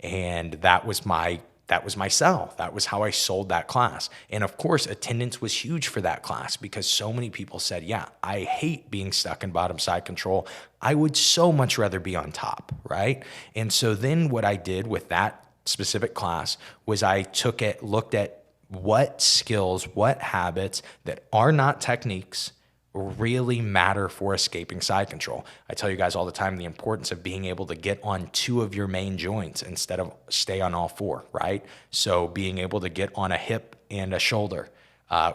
And that was my that was my sell. That was how I sold that class. And of course, attendance was huge for that class because so many people said, yeah, I hate being stuck in bottom side control. I would so much rather be on top, right? And so then what I did with that specific class was I looked at what skills, what habits that are not techniques really matter for escaping side control. I tell you guys all the time the importance of being able to get on 2 of your main joints instead of stay on all 4, right? So being able to get on a hip and a shoulder,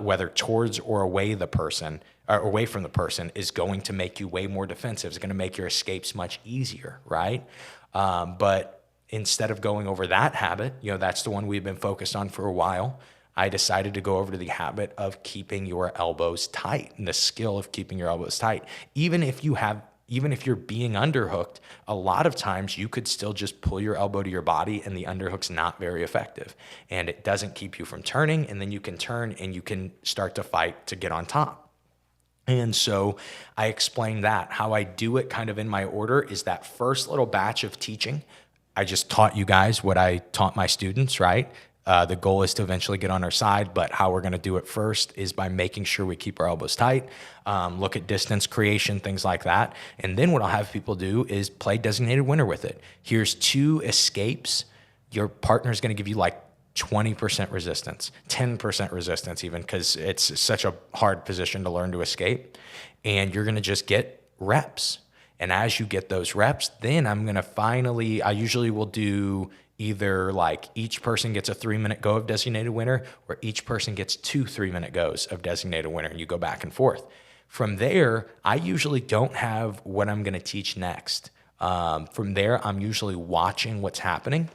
whether towards or away from the person, is going to make you way more defensive. It's going to make your escapes much easier, right? But instead of going over that habit, that's the one we've been focused on for a while. I decided to go over to the habit of keeping your elbows tight and the skill of keeping your elbows tight. Even if you're being underhooked, a lot of times you could still just pull your elbow to your body and the underhook's not very effective. And it doesn't keep you from turning, and then you can turn and you can start to fight to get on top. And so I explained that. How I do it kind of in my order is that first little batch of teaching, I just taught you guys what I taught my students, right? The goal is to eventually get on our side, but how we're going to do it first is by making sure we keep our elbows tight, look at distance creation, things like that. And then what I'll have people do is play designated winner with it. Here's 2 escapes. Your partner's going to give you like 20% resistance, 10% resistance even, because it's such a hard position to learn to escape. And you're going to just get reps. And as you get those reps, then I usually will do either like each person gets a 3-minute go of designated winner, or each person gets 2 3-minute goes of designated winner, and you go back and forth. From there, I usually don't have what I'm going to teach next. From there, I'm usually watching what's happening.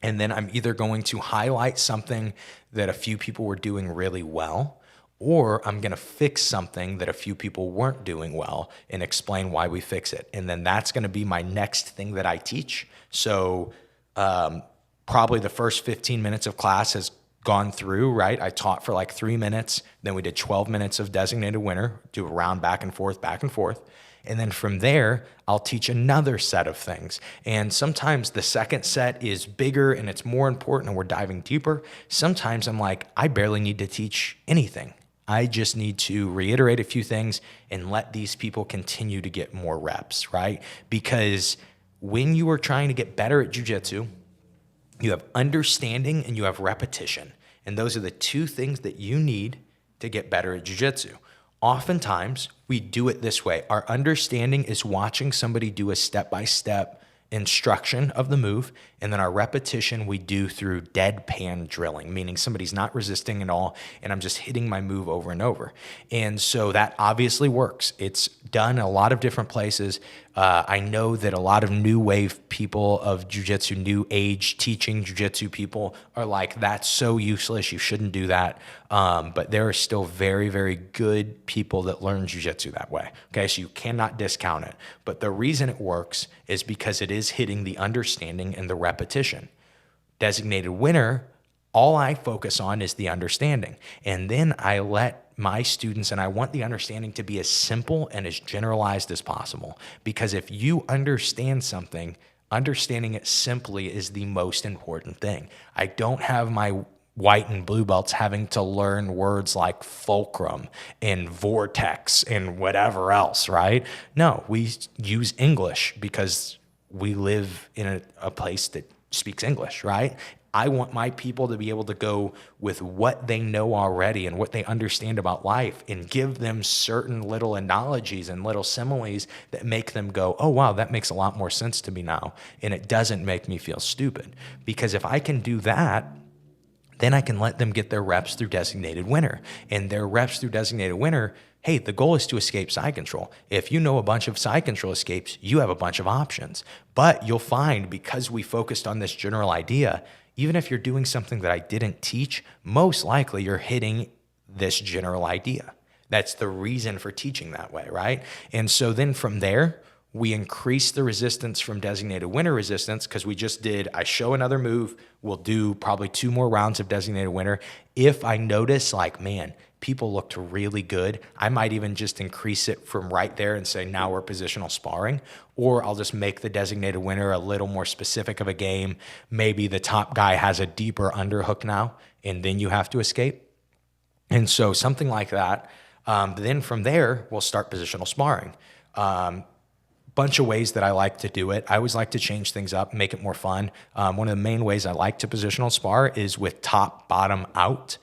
And then I'm either going to highlight something that a few people were doing really well, or I'm going to fix something that a few people weren't doing well and explain why we fix it. And then that's going to be my next thing that I teach. So probably the first 15 minutes of class has gone through, right? I taught for like 3 minutes. Then we did 12 minutes of designated winner, do a round back and forth, back and forth. And then from there, I'll teach another set of things. And sometimes the second set is bigger and it's more important and we're diving deeper. Sometimes I'm like, I barely need to teach anything. I just need to reiterate a few things and let these people continue to get more reps, right? Because when you are trying to get better at jiu-jitsu, you have understanding and you have repetition. And those are the 2 things that you need to get better at jiu-jitsu. Oftentimes, we do it this way. Our understanding is watching somebody do a step-by-step instruction of the move, and then our repetition we do through deadpan drilling, meaning somebody's not resisting at all, and I'm just hitting my move over and over. And so that obviously works. It's done in a lot of different places. I know that a lot of new wave people of jiu-jitsu, new age teaching jiu-jitsu people are like, that's so useless, you shouldn't do that. But there are still very, very good people that learn jiu-jitsu that way. Okay, so you cannot discount it. But the reason it works is because it is hitting the understanding and the repetition. Designated winner, all I focus on is the understanding. And then I let my students, and I want the understanding to be as simple and as generalized as possible. Because if you understand something, understanding it simply is the most important thing. I don't have my white and blue belts having to learn words like fulcrum and vortex and whatever else, right? No, we use English because we live in a place that speaks English, right? I want my people to be able to go with what they know already and what they understand about life and give them certain little analogies and little similes that make them go, oh, wow, that makes a lot more sense to me now. And it doesn't make me feel stupid. Because if I can do that, then I can let them get their reps through designated winner. And their reps through designated winner, hey, the goal is to escape side control. If you know a bunch of side control escapes, you have a bunch of options. But you'll find, because we focused on this general idea, even if you're doing something that I didn't teach, most likely you're hitting this general idea. That's the reason for teaching that way, right? And so then from there, we increase the resistance from designated winner resistance because we just did, I show another move, we'll do probably 2 more rounds of designated winner. If I notice like, man, people looked really good. I might even just increase it from right there and say, now we're positional sparring, or I'll just make the designated winner a little more specific of a game. Maybe the top guy has a deeper underhook now, and then you have to escape. And so something like that. Then from there, we'll start positional sparring. Bunch of ways that I like to do it. I always like to change things up, make it more fun. One of the main ways I like to positional spar is with top, bottom, out.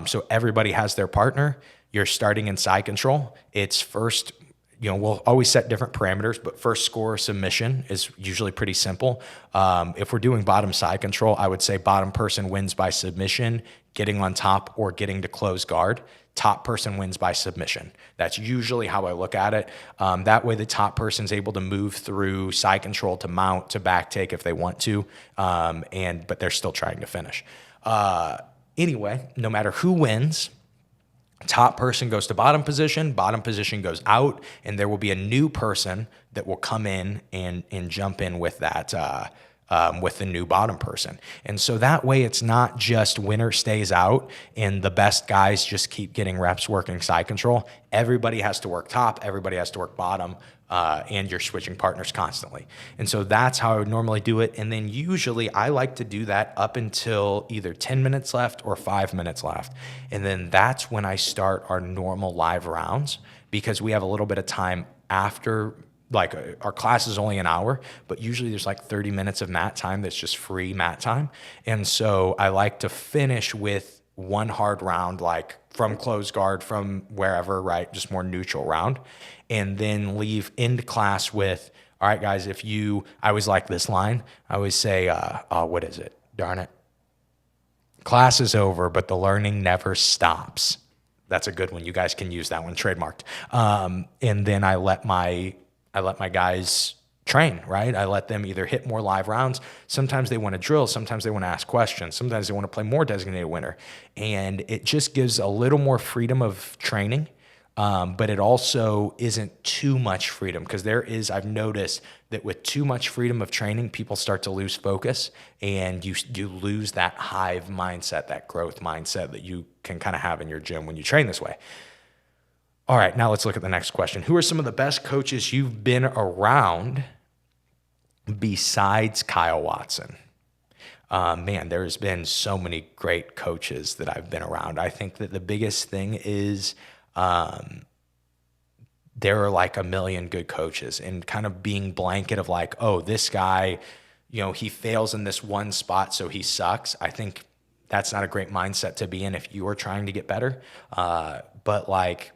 So everybody has their partner. You're starting in side control. It's first, we'll always set different parameters, but first score submission is usually pretty simple. If we're doing bottom side control, I would say bottom person wins by submission, getting on top, or getting to close guard. Top person wins by submission. That's usually how I look at it. That way the top person's able to move through side control to mount to back take if they want to, but they're still trying to finish. Anyway, no matter who wins, top person goes to bottom position goes out, and there will be a new person that will come in and jump in with that, with the new bottom person. And so that way it's not just winner stays out and the best guys just keep getting reps working side control. Everybody has to work top, everybody has to work bottom, and you're switching partners constantly. And so that's how I would normally do it. And then usually I like to do that up until either 10 minutes left or 5 minutes left. And then that's when I start our normal live rounds, because we have a little bit of time after. Like our class is only an hour, but usually there's like 30 minutes of mat time that's just free mat time. And so I like to finish with one hard round, like from close guard, from wherever, right? Just more neutral round. And then leave into class with, all right, guys, I always like this line. I always say, what is it? Darn it. Class is over, but the learning never stops. That's a good one. You guys can use that one, trademarked. And then I let my guys train, right? I let them either hit more live rounds. Sometimes they want to drill. Sometimes they want to ask questions. Sometimes they want to play more designated winner. And it just gives a little more freedom of training. But it also isn't too much freedom, because I've noticed that with too much freedom of training, people start to lose focus, and you lose that hive mindset, that growth mindset that you can kind of have in your gym when you train this way. All right, now let's look at the next question. Who are some of the best coaches you've been around besides Kyle Watson? Man, there's been so many great coaches that I've been around. I think that the biggest thing is there are like a million good coaches, and kind of being blanket of like, oh, this guy, he fails in this one spot, so he sucks. I think that's not a great mindset to be in if you are trying to get better. But like,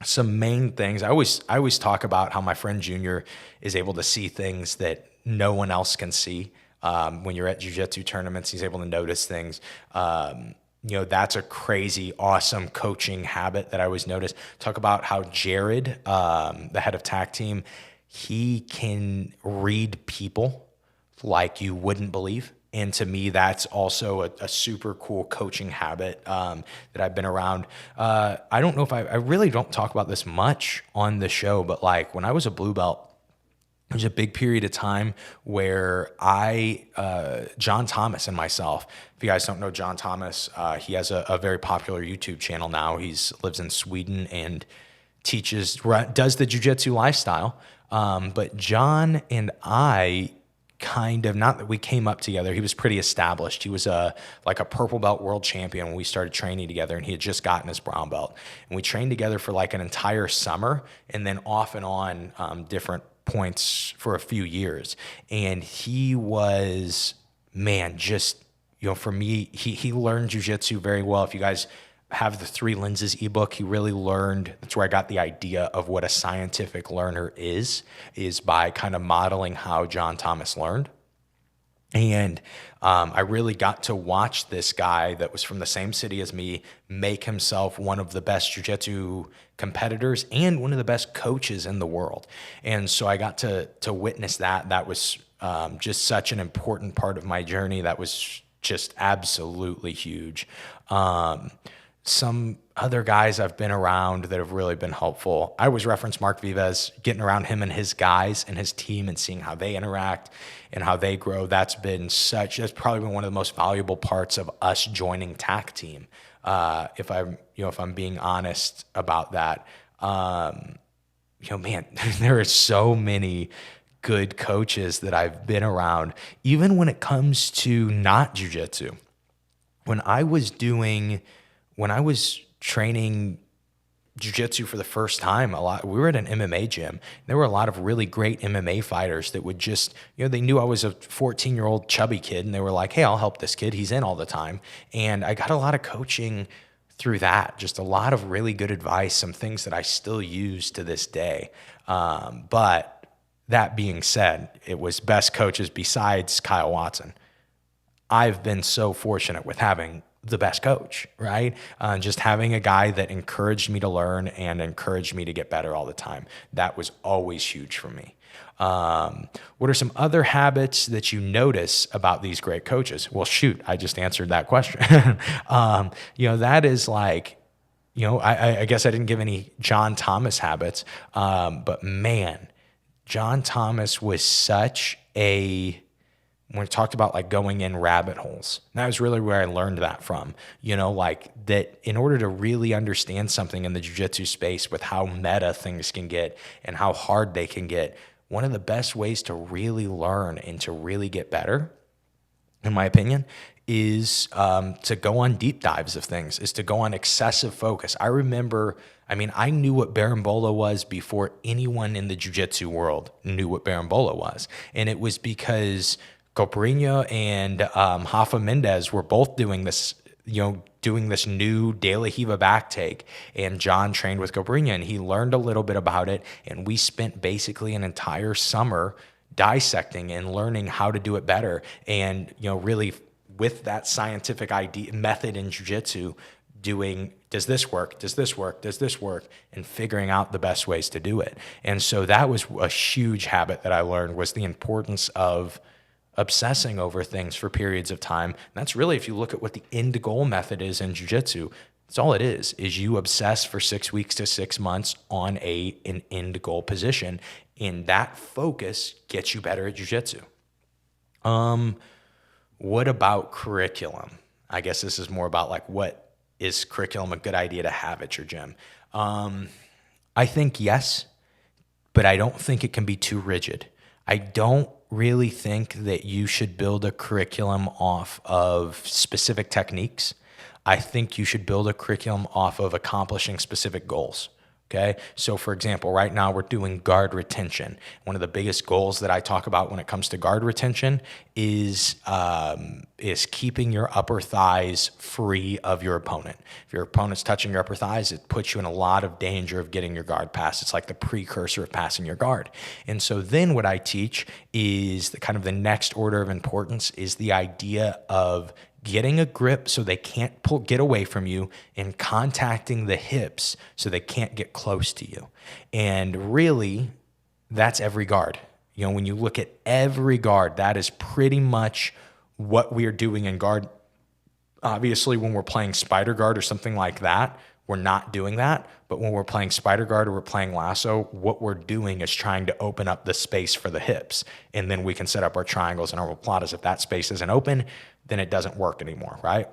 some main things, I always talk about how my friend Junior is able to see things that no one else can see. When you're at jiu-jitsu tournaments, he's able to notice things. That's a crazy, awesome coaching habit that I always notice. Talk about how Jared, the head of TAC team, he can read people like you wouldn't believe. And to me, that's also a super cool coaching habit that I've been around. I don't know if I really don't talk about this much on the show, but like when I was a blue belt, there was a big period of time where John Thomas and myself, if you guys don't know John Thomas, he has a very popular YouTube channel now. He lives in Sweden and does the jiu-jitsu lifestyle. But John and I kind of, not that we came up together, he was pretty established. He was like a purple belt world champion when we started training together, and he had just gotten his brown belt. And we trained together for like an entire summer, and then off and on different points for a few years. And he was, man, just, for me, he learned jiu-jitsu very well. If you guys have the 3 Lenses ebook, he really learned, that's where I got the idea of what a scientific learner is by kind of modeling how John Thomas learned. And I really got to watch this guy that was from the same city as me make himself one of the best jiu-jitsu competitors and one of the best coaches in the world. And so I got to witness that. That was just such an important part of my journey. That was just absolutely huge. Some other guys I've been around that have really been helpful. I always reference Mark Vives, getting around him and his guys and his team and seeing how they interact and how they grow. That's probably been one of the most valuable parts of us joining TAC team. If I'm being honest about that. Man, there are so many good coaches that I've been around, even when it comes to not jujitsu. When I was training jiu-jitsu for the first time, we were at an MMA gym. There were a lot of really great MMA fighters that would just, they knew I was a 14-year-old chubby kid, and they were like, hey, I'll help this kid. He's in all the time. And I got a lot of coaching through that, just a lot of really good advice, some things that I still use to this day. But that being said, it was best coaches besides Kyle Watson. I've been so fortunate with having the best coach, right? Just having a guy that encouraged me to learn and encouraged me to get better all the time. That was always huge for me. What are some other habits that you notice about these great coaches? Well, shoot, I just answered that question. That is like, I guess I didn't give any John Thomas habits, but man, John Thomas was when we talked about like going in rabbit holes, that was really where I learned that from, like that in order to really understand something in the jiu-jitsu space with how meta things can get and how hard they can get, one of the best ways to really learn and to really get better, in my opinion, is to go on deep dives of things, is to go on excessive focus. I knew what Berimbolo was before anyone in the jiu-jitsu world knew what Berimbolo was. And it was because Coprinha and Rafa Mendez were both doing this new De La Riva back take, and John trained with Coprinha, and he learned a little bit about it, and we spent basically an entire summer dissecting and learning how to do it better, and really with that scientific method in jiu-jitsu, doing, does this work, and figuring out the best ways to do it. And so that was a huge habit that I learned, was the importance of obsessing over things for periods of time. And that's really, if you look at what the end goal method is in jiu-jitsu, that's all it is you obsess for 6 weeks to 6 months on an end goal position, and that focus gets you better at jiu-jitsu. What about curriculum? I guess this is more about like, what is curriculum a good idea to have at your gym? I think yes, but I don't think it can be too rigid. I don't really think that you should build a curriculum off of specific techniques. I think you should build a curriculum off of accomplishing specific goals. Okay. So for example, right now we're doing guard retention. One of the biggest goals that I talk about when it comes to guard retention is keeping your upper thighs free of your opponent. If your opponent's touching your upper thighs, it puts you in a lot of danger of getting your guard passed. It's like the precursor of passing your guard. And so then what I teach is the next order of importance is the idea of getting a grip so they can't get away from you, and contacting the hips so they can't get close to you. And really, that's every guard. When you look at every guard, that is pretty much what we are doing in guard. Obviously, when we're playing spider guard or something like that, we're not doing that. But when we're playing spider guard or we're playing lasso, what we're doing is trying to open up the space for the hips. And then we can set up our triangles and our omoplatas. If that space isn't open, then it doesn't work anymore, right?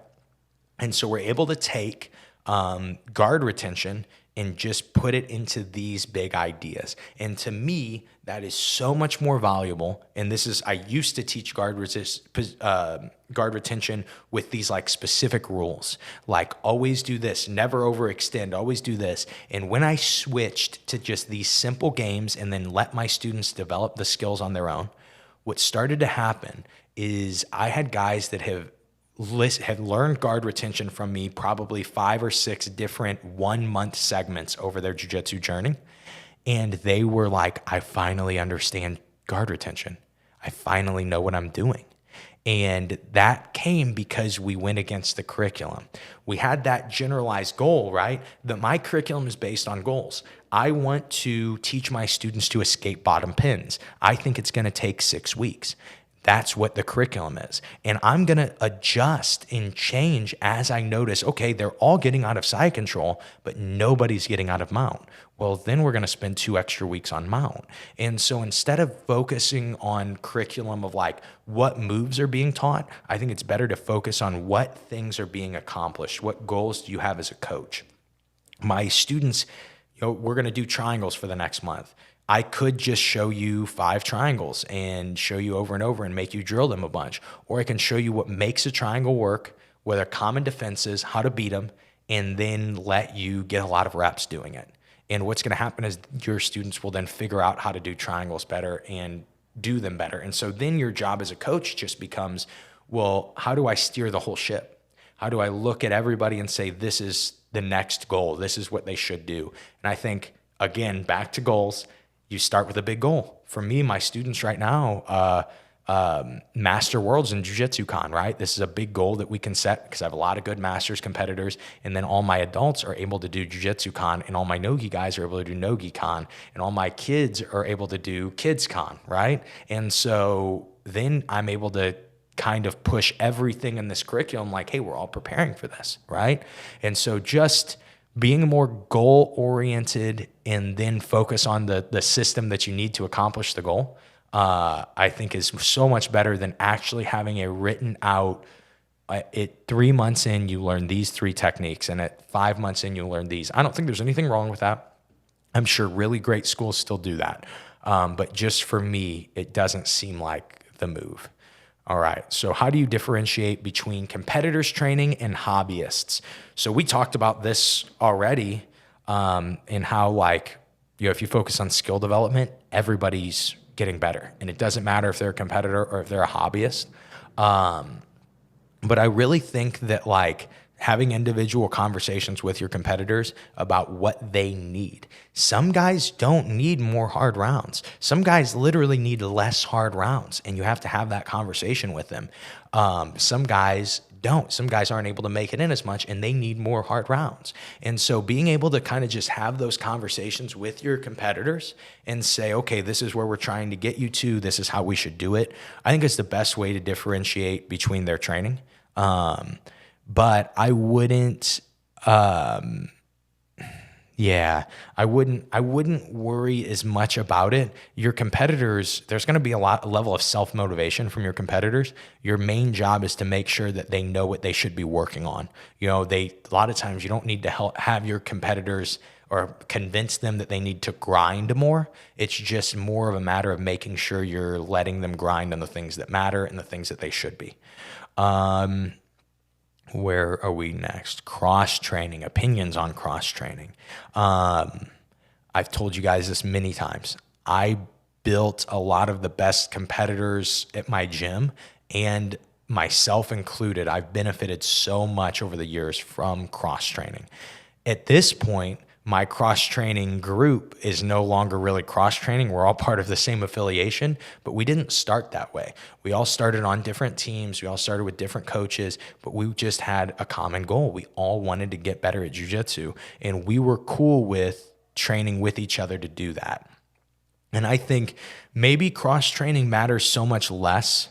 And so we're able to take guard retention and just put it into these big ideas. And to me, that is so much more valuable. And I used to teach guard retention with these like specific rules, like always do this, never overextend, always do this. And when I switched to just these simple games and then let my students develop the skills on their own, what started to happen is I had guys that have learned guard retention from me, probably 5 or 6 different 1-month segments over their jiu-jitsu journey. And they were like, I finally understand guard retention. I finally know what I'm doing. And that came because we went against the curriculum. We had that generalized goal, right? That my curriculum is based on goals. I want to teach my students to escape bottom pins. I think it's going to take 6 weeks. That's what the curriculum is. And I'm going to adjust and change as I notice, okay, they're all getting out of side control, but nobody's getting out of mount. Well, then we're going to spend 2 extra weeks on mount. And so instead of focusing on curriculum of like what moves are being taught, I think it's better to focus on what things are being accomplished. What goals do you have as a coach? My students, we're going to do triangles for the next month. I could just show you 5 triangles and show you over and over and make you drill them a bunch. Or I can show you what makes a triangle work, what are common defenses, how to beat them, and then let you get a lot of reps doing it. And what's going to happen is your students will then figure out how to do triangles better and do them better. And so then your job as a coach just becomes, well, how do I steer the whole ship? How do I look at everybody and say, this is the next goal? This is what they should do. And I think, again, back to goals, you start with a big goal. For me, my students right now, master worlds in Jiu Jitsu Con, right? This is a big goal that we can set because I have a lot of good masters competitors, and then all my adults are able to do Jiu Jitsu Con, and all my Nogi guys are able to do Nogi Con, and all my kids are able to do Kids Con, right? And so then I'm able to kind of push everything in this curriculum like, hey, we're all preparing for this, right? And so just being more goal-oriented and then focus on the system that you need to accomplish the goal, I think is so much better than actually having a written out, at 3 months in, you learn these 3 techniques, and at 5 months in, you learn these. I don't think there's anything wrong with that. I'm sure really great schools still do that. But just for me, it doesn't seem like the move. All right, so how do you differentiate between competitors training and hobbyists? So we talked about this already, in how if you focus on skill development, everybody's getting better. And it doesn't matter if they're a competitor or if they're a hobbyist. But I really think that having individual conversations with your competitors about what they need. Some guys don't need more hard rounds. Some guys literally need less hard rounds, and you have to have that conversation with them. Some guys don't. Some guys aren't able to make it in as much, and they need more hard rounds. And so being able to kind of just have those conversations with your competitors and say, okay, this is where we're trying to get you to, this is how we should do it, I think is the best way to differentiate between their training. But I wouldn't, I wouldn't worry as much about it. Your competitors, there's going to be a level of self-motivation from your competitors. Your main job is to make sure that they know what they should be working on. A lot of times you don't need to have your competitors or convince them that they need to grind more. It's just more of a matter of making sure you're letting them grind on the things that matter and the things that they should be. Where are we next? Cross-training, opinions on cross-training. I've told you guys this many times. I built a lot of the best competitors at my gym, and myself included. I've benefited so much over the years from cross-training. At this point, my cross-training group is no longer really cross-training. We're all part of the same affiliation, but we didn't start that way. We all started on different teams. We all started with different coaches, but we just had a common goal. We all wanted to get better at jiu-jitsu, and we were cool with training with each other to do that. And I think maybe cross-training matters so much less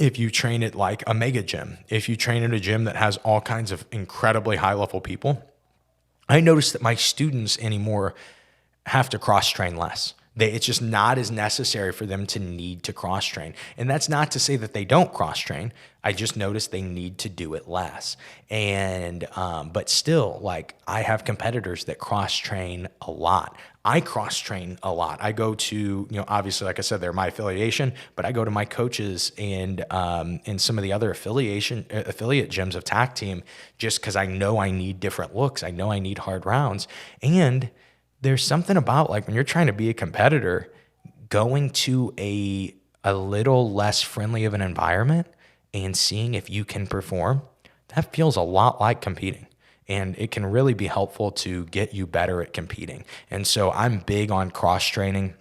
if you train at like a mega gym. If you train at a gym that has all kinds of incredibly high-level people, I noticed that my students anymore have to cross-train less. It's just not as necessary for them to need to cross-train. And that's not to say that they don't cross-train. I just noticed they need to do it less. And but still, I have competitors that cross-train a lot. I cross-train a lot. I go to, obviously, like I said, they're my affiliation, but I go to my coaches and some of the other affiliate gyms of TAC Team just because I know I need different looks. I know I need hard rounds. And there's something about when you're trying to be a competitor, going to a little less friendly of an environment and seeing if you can perform, that feels a lot like competing. And it can really be helpful to get you better at competing. And so I'm big on cross-training.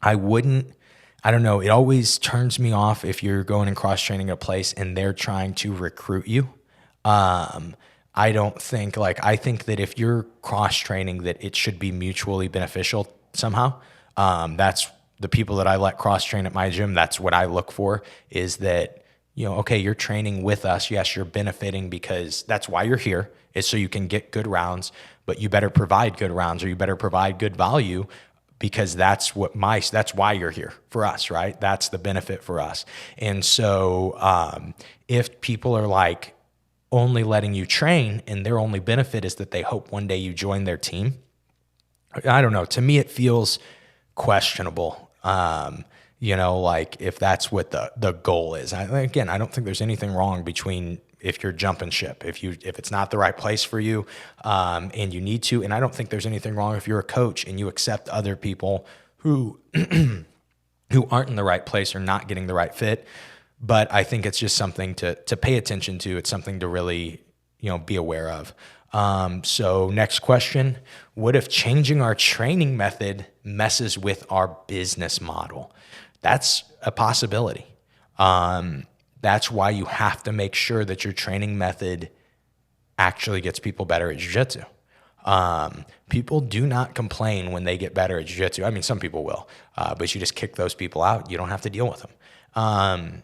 I don't know, it always turns me off if you're going and cross-training a place and they're trying to recruit you. I don't think, I think that if you're cross-training, that it should be mutually beneficial somehow. That's the people that I let cross-train at my gym. That's what I look for, is that, okay, you're training with us. Yes, you're benefiting because that's why you're here, is so you can get good rounds, but you better provide good rounds, or you better provide good value, because that's why you're here for us, right? That's the benefit for us. And so if people are like only letting you train and their only benefit is that they hope one day you join their team, I don't know. To me, it feels questionable. Like if that's what the goal is. Again, I don't think there's anything wrong between if you're jumping ship, if it's not the right place for you, and you need to. And I don't think there's anything wrong if you're a coach and you accept other people who who aren't in the right place or not getting the right fit. But I think it's just something to pay attention to. It's something to really, be aware of. So next question, what if changing our training method messes with our business model? That's a possibility. That's why you have to make sure that your training method actually gets people better at jiu-jitsu. People do not complain when they get better at jiu-jitsu. I mean, some people will, but you just kick those people out. You don't have to deal with them.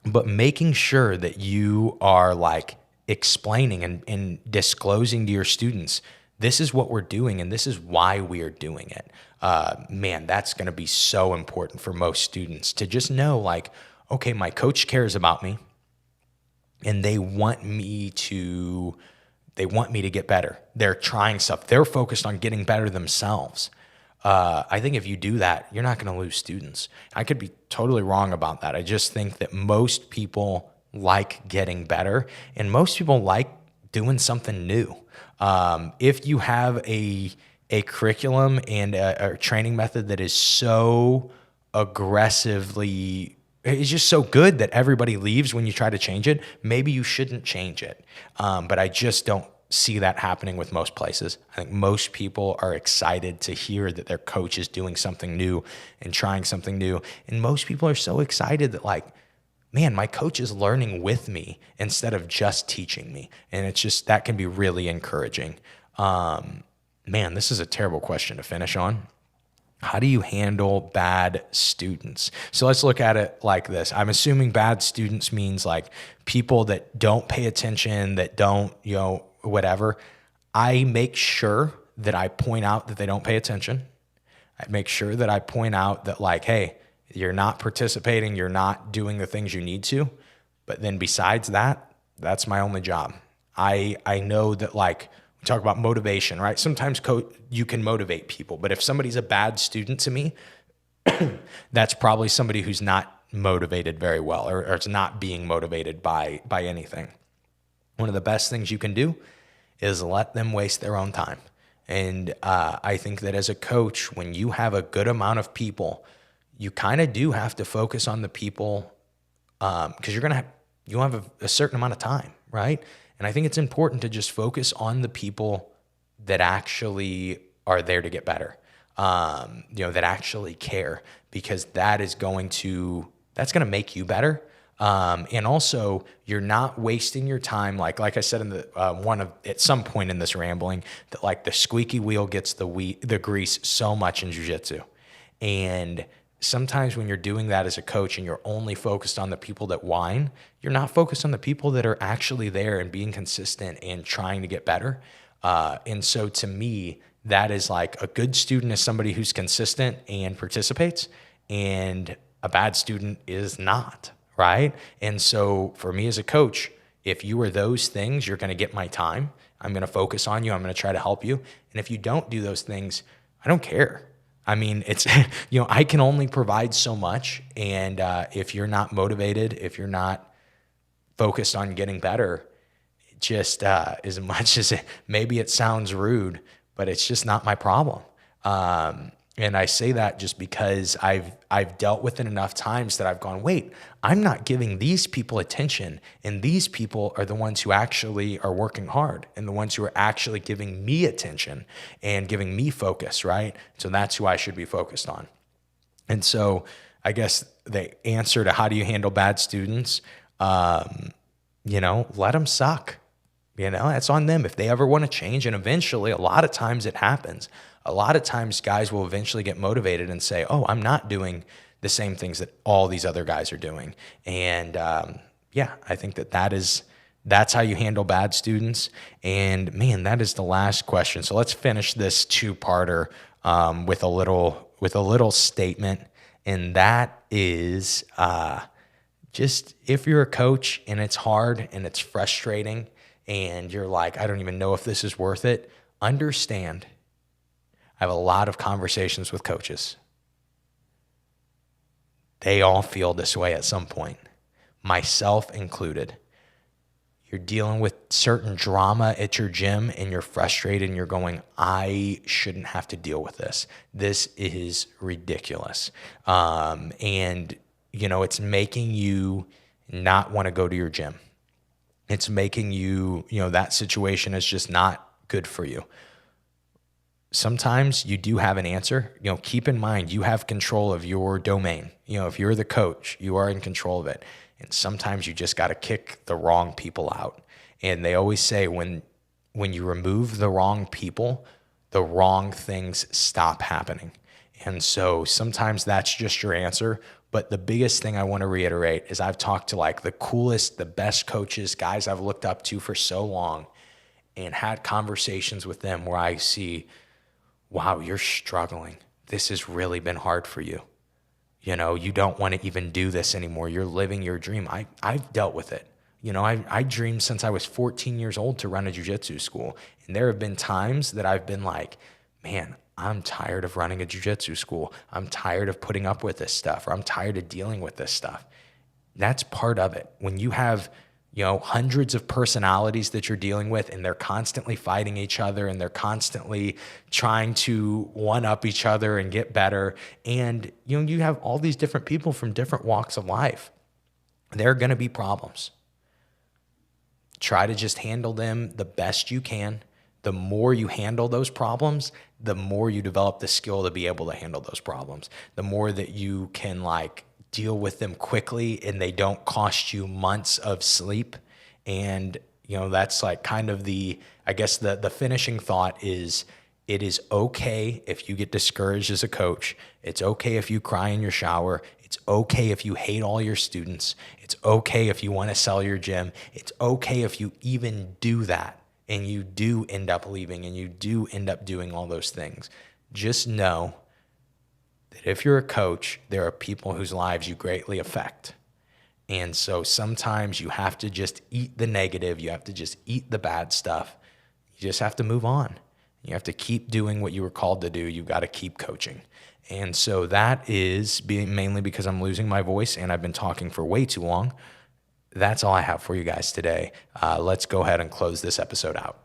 But making sure that you are like explaining and disclosing to your students, this is what we're doing and this is why we are doing it. Man, that's going to be so important for most students to just know, like, okay, my coach cares about me and they want me to get better. They're trying stuff. They're focused on getting better themselves. I think if you do that, you're not going to lose students. I could be totally wrong about that. I just think that most people like getting better and most people like doing something new. If you have a curriculum and a training method that is so aggressively, it's just so good that everybody leaves when you try to change it, maybe you shouldn't change it. But I just don't see that happening with most places. I think most people are excited to hear that their coach is doing something new and trying something new. And most people are so excited that, like, man, my coach is learning with me instead of just teaching me. And it's just, that can be really encouraging. Man, this is a terrible question to finish on. How do you handle bad students? So let's look at it like this. I'm assuming bad students means like people that don't pay attention, that don't, whatever. I make sure that I point out that they don't pay attention. I make sure that I point out that, like, hey, you're not participating, you're not doing the things you need to. But then besides that, that's my only job. I know that, like, we talk about motivation, right? Sometimes you can motivate people, but if somebody's a bad student to me, that's probably somebody who's not motivated very well, or it's not being motivated by anything. One of the best things you can do is let them waste their own time. And I think that as a coach, when you have a good amount of people, you kind of do have to focus on the people, because you'll have a certain amount of time, right? And I think it's important to just focus on the people that actually are there to get better, that actually care, because that's going to make you better. And also, you're not wasting your time. Like I said in the at some point in this rambling, that like the squeaky wheel gets the grease so much in jiu-jitsu. And sometimes when you're doing that as a coach and you're only focused on the people that whine, you're not focused on the people that are actually there and being consistent and trying to get better. And so to me, that is like, a good student is somebody who's consistent and participates, and a bad student is not, right? And so for me as a coach, if you are those things, you're going to get my time. I'm going to focus on you. I'm going to try to help you. And if you don't do those things, I don't care. I mean, it's, I can only provide so much. And if you're not motivated, if you're not focused on getting better, just as much as maybe it sounds rude, but it's just not my problem. And I say that just because I've dealt with it enough times that I've gone, wait, I'm not giving these people attention, and these people are the ones who actually are working hard and the ones who are actually giving me attention and giving me focus, right? So that's who I should be focused on. And so I guess the answer to how do you handle bad students, let them suck. That's on them if they ever want to change. And eventually, a lot of times it happens. A lot of times guys will eventually get motivated and say, oh, I'm not doing the same things that all these other guys are doing. And yeah, I think that's how you handle bad students. And man, that is the last question. So let's finish this two-parter with a little statement, and that is just if you're a coach and it's hard and it's frustrating and you're like, I don't even know if this is worth it, understand. I have a lot of conversations with coaches. They all feel this way at some point, myself included. You're dealing with certain drama at your gym and you're frustrated and you're going, I shouldn't have to deal with this. This is ridiculous. And, it's making you not want to go to your gym. It's making you, that situation is just not good for you. Sometimes you do have an answer. Keep in mind, you have control of your domain. If you're the coach, you are in control of it. And sometimes you just got to kick the wrong people out. And they always say when you remove the wrong people, the wrong things stop happening. And so sometimes that's just your answer. But the biggest thing I want to reiterate is I've talked to like the coolest, the best coaches, guys I've looked up to for so long, and had conversations with them where I see, wow, you're struggling. This has really been hard for you. You don't want to even do this anymore. You're living your dream. I've dealt with it. I dreamed since I was 14 years old to run a jiu-jitsu school. And there have been times that I've been like, man, I'm tired of running a jiu-jitsu school. I'm tired of putting up with this stuff, or I'm tired of dealing with this stuff. That's part of it. When you have hundreds of personalities that you're dealing with, and they're constantly fighting each other, and they're constantly trying to one-up each other and get better. And, you have all these different people from different walks of life. There are going to be problems. Try to just handle them the best you can. The more you handle those problems, the more you develop the skill to be able to handle those problems. The more that you can deal with them quickly and they don't cost you months of sleep. And, that's kind of the finishing thought is, it is okay if you get discouraged as a coach. It's okay if you cry in your shower. It's okay if you hate all your students. It's okay if you want to sell your gym. It's okay if you even do that and you do end up leaving and you do end up doing all those things. Just know that if you're a coach, there are people whose lives you greatly affect. And so sometimes you have to just eat the negative. You have to just eat the bad stuff. You just have to move on. You have to keep doing what you were called to do. You've got to keep coaching. And so that is mainly because I'm losing my voice and I've been talking for way too long. That's all I have for you guys today. Let's go ahead and close this episode out.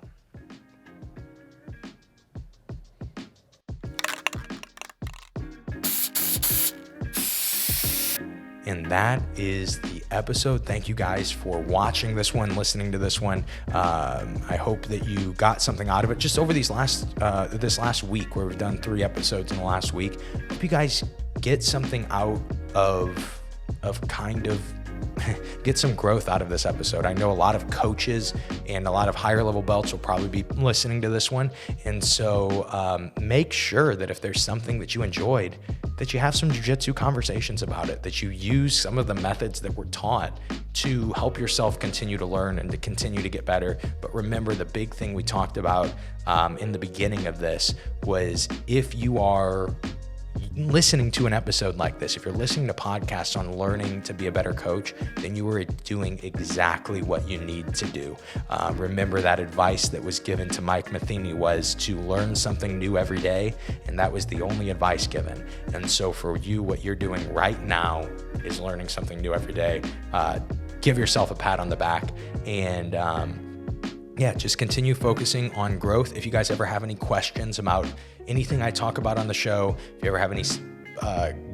And that is the episode. Thank you guys for watching this one, listening to this one. I hope that you got something out of it. Just over this last week, where we've done 3 episodes in the last week, hope you guys get something out of kind of get some growth out of this episode. I know a lot of coaches and a lot of higher level belts will probably be listening to this one. And so make sure that if there's something that you enjoyed, that you have some jiu-jitsu conversations about it, that you use some of the methods that were taught to help yourself continue to learn and to continue to get better. But remember, the big thing we talked about in the beginning of this was, if you are listening to an episode like this, if you're listening to podcasts on learning to be a better coach, then you are doing exactly what you need to do. Remember that advice that was given to Mike Matheny was to learn something new every day, and that was the only advice given. And so for you, what you're doing right now is learning something new every day. Give yourself a pat on the back, and just continue focusing on growth. If you guys ever have any questions about anything I talk about on the show, if you ever have any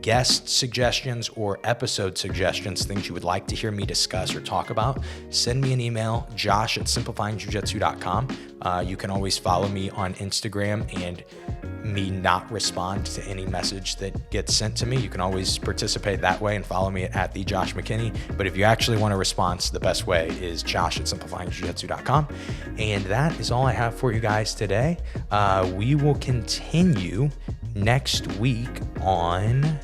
guest suggestions or episode suggestions, things you would like to hear me discuss or talk about, send me an email, josh@simplifyingjujitsu.com. You can always follow me on Instagram and me not respond to any message that gets sent to me. You can always participate that way and follow me at the Josh McKinney. But if you actually want a response, the best way is josh@simplifyingjujitsu.com. And that is all I have for you guys today. We will continue next week on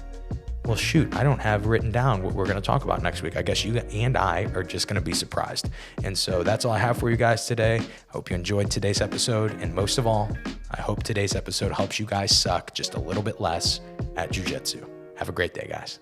Well, shoot, I don't have written down what we're going to talk about next week. I guess you and I are just going to be surprised. And so that's all I have for you guys today. Hope you enjoyed today's episode. And most of all, I hope today's episode helps you guys suck just a little bit less at jiu-jitsu. Have a great day, guys.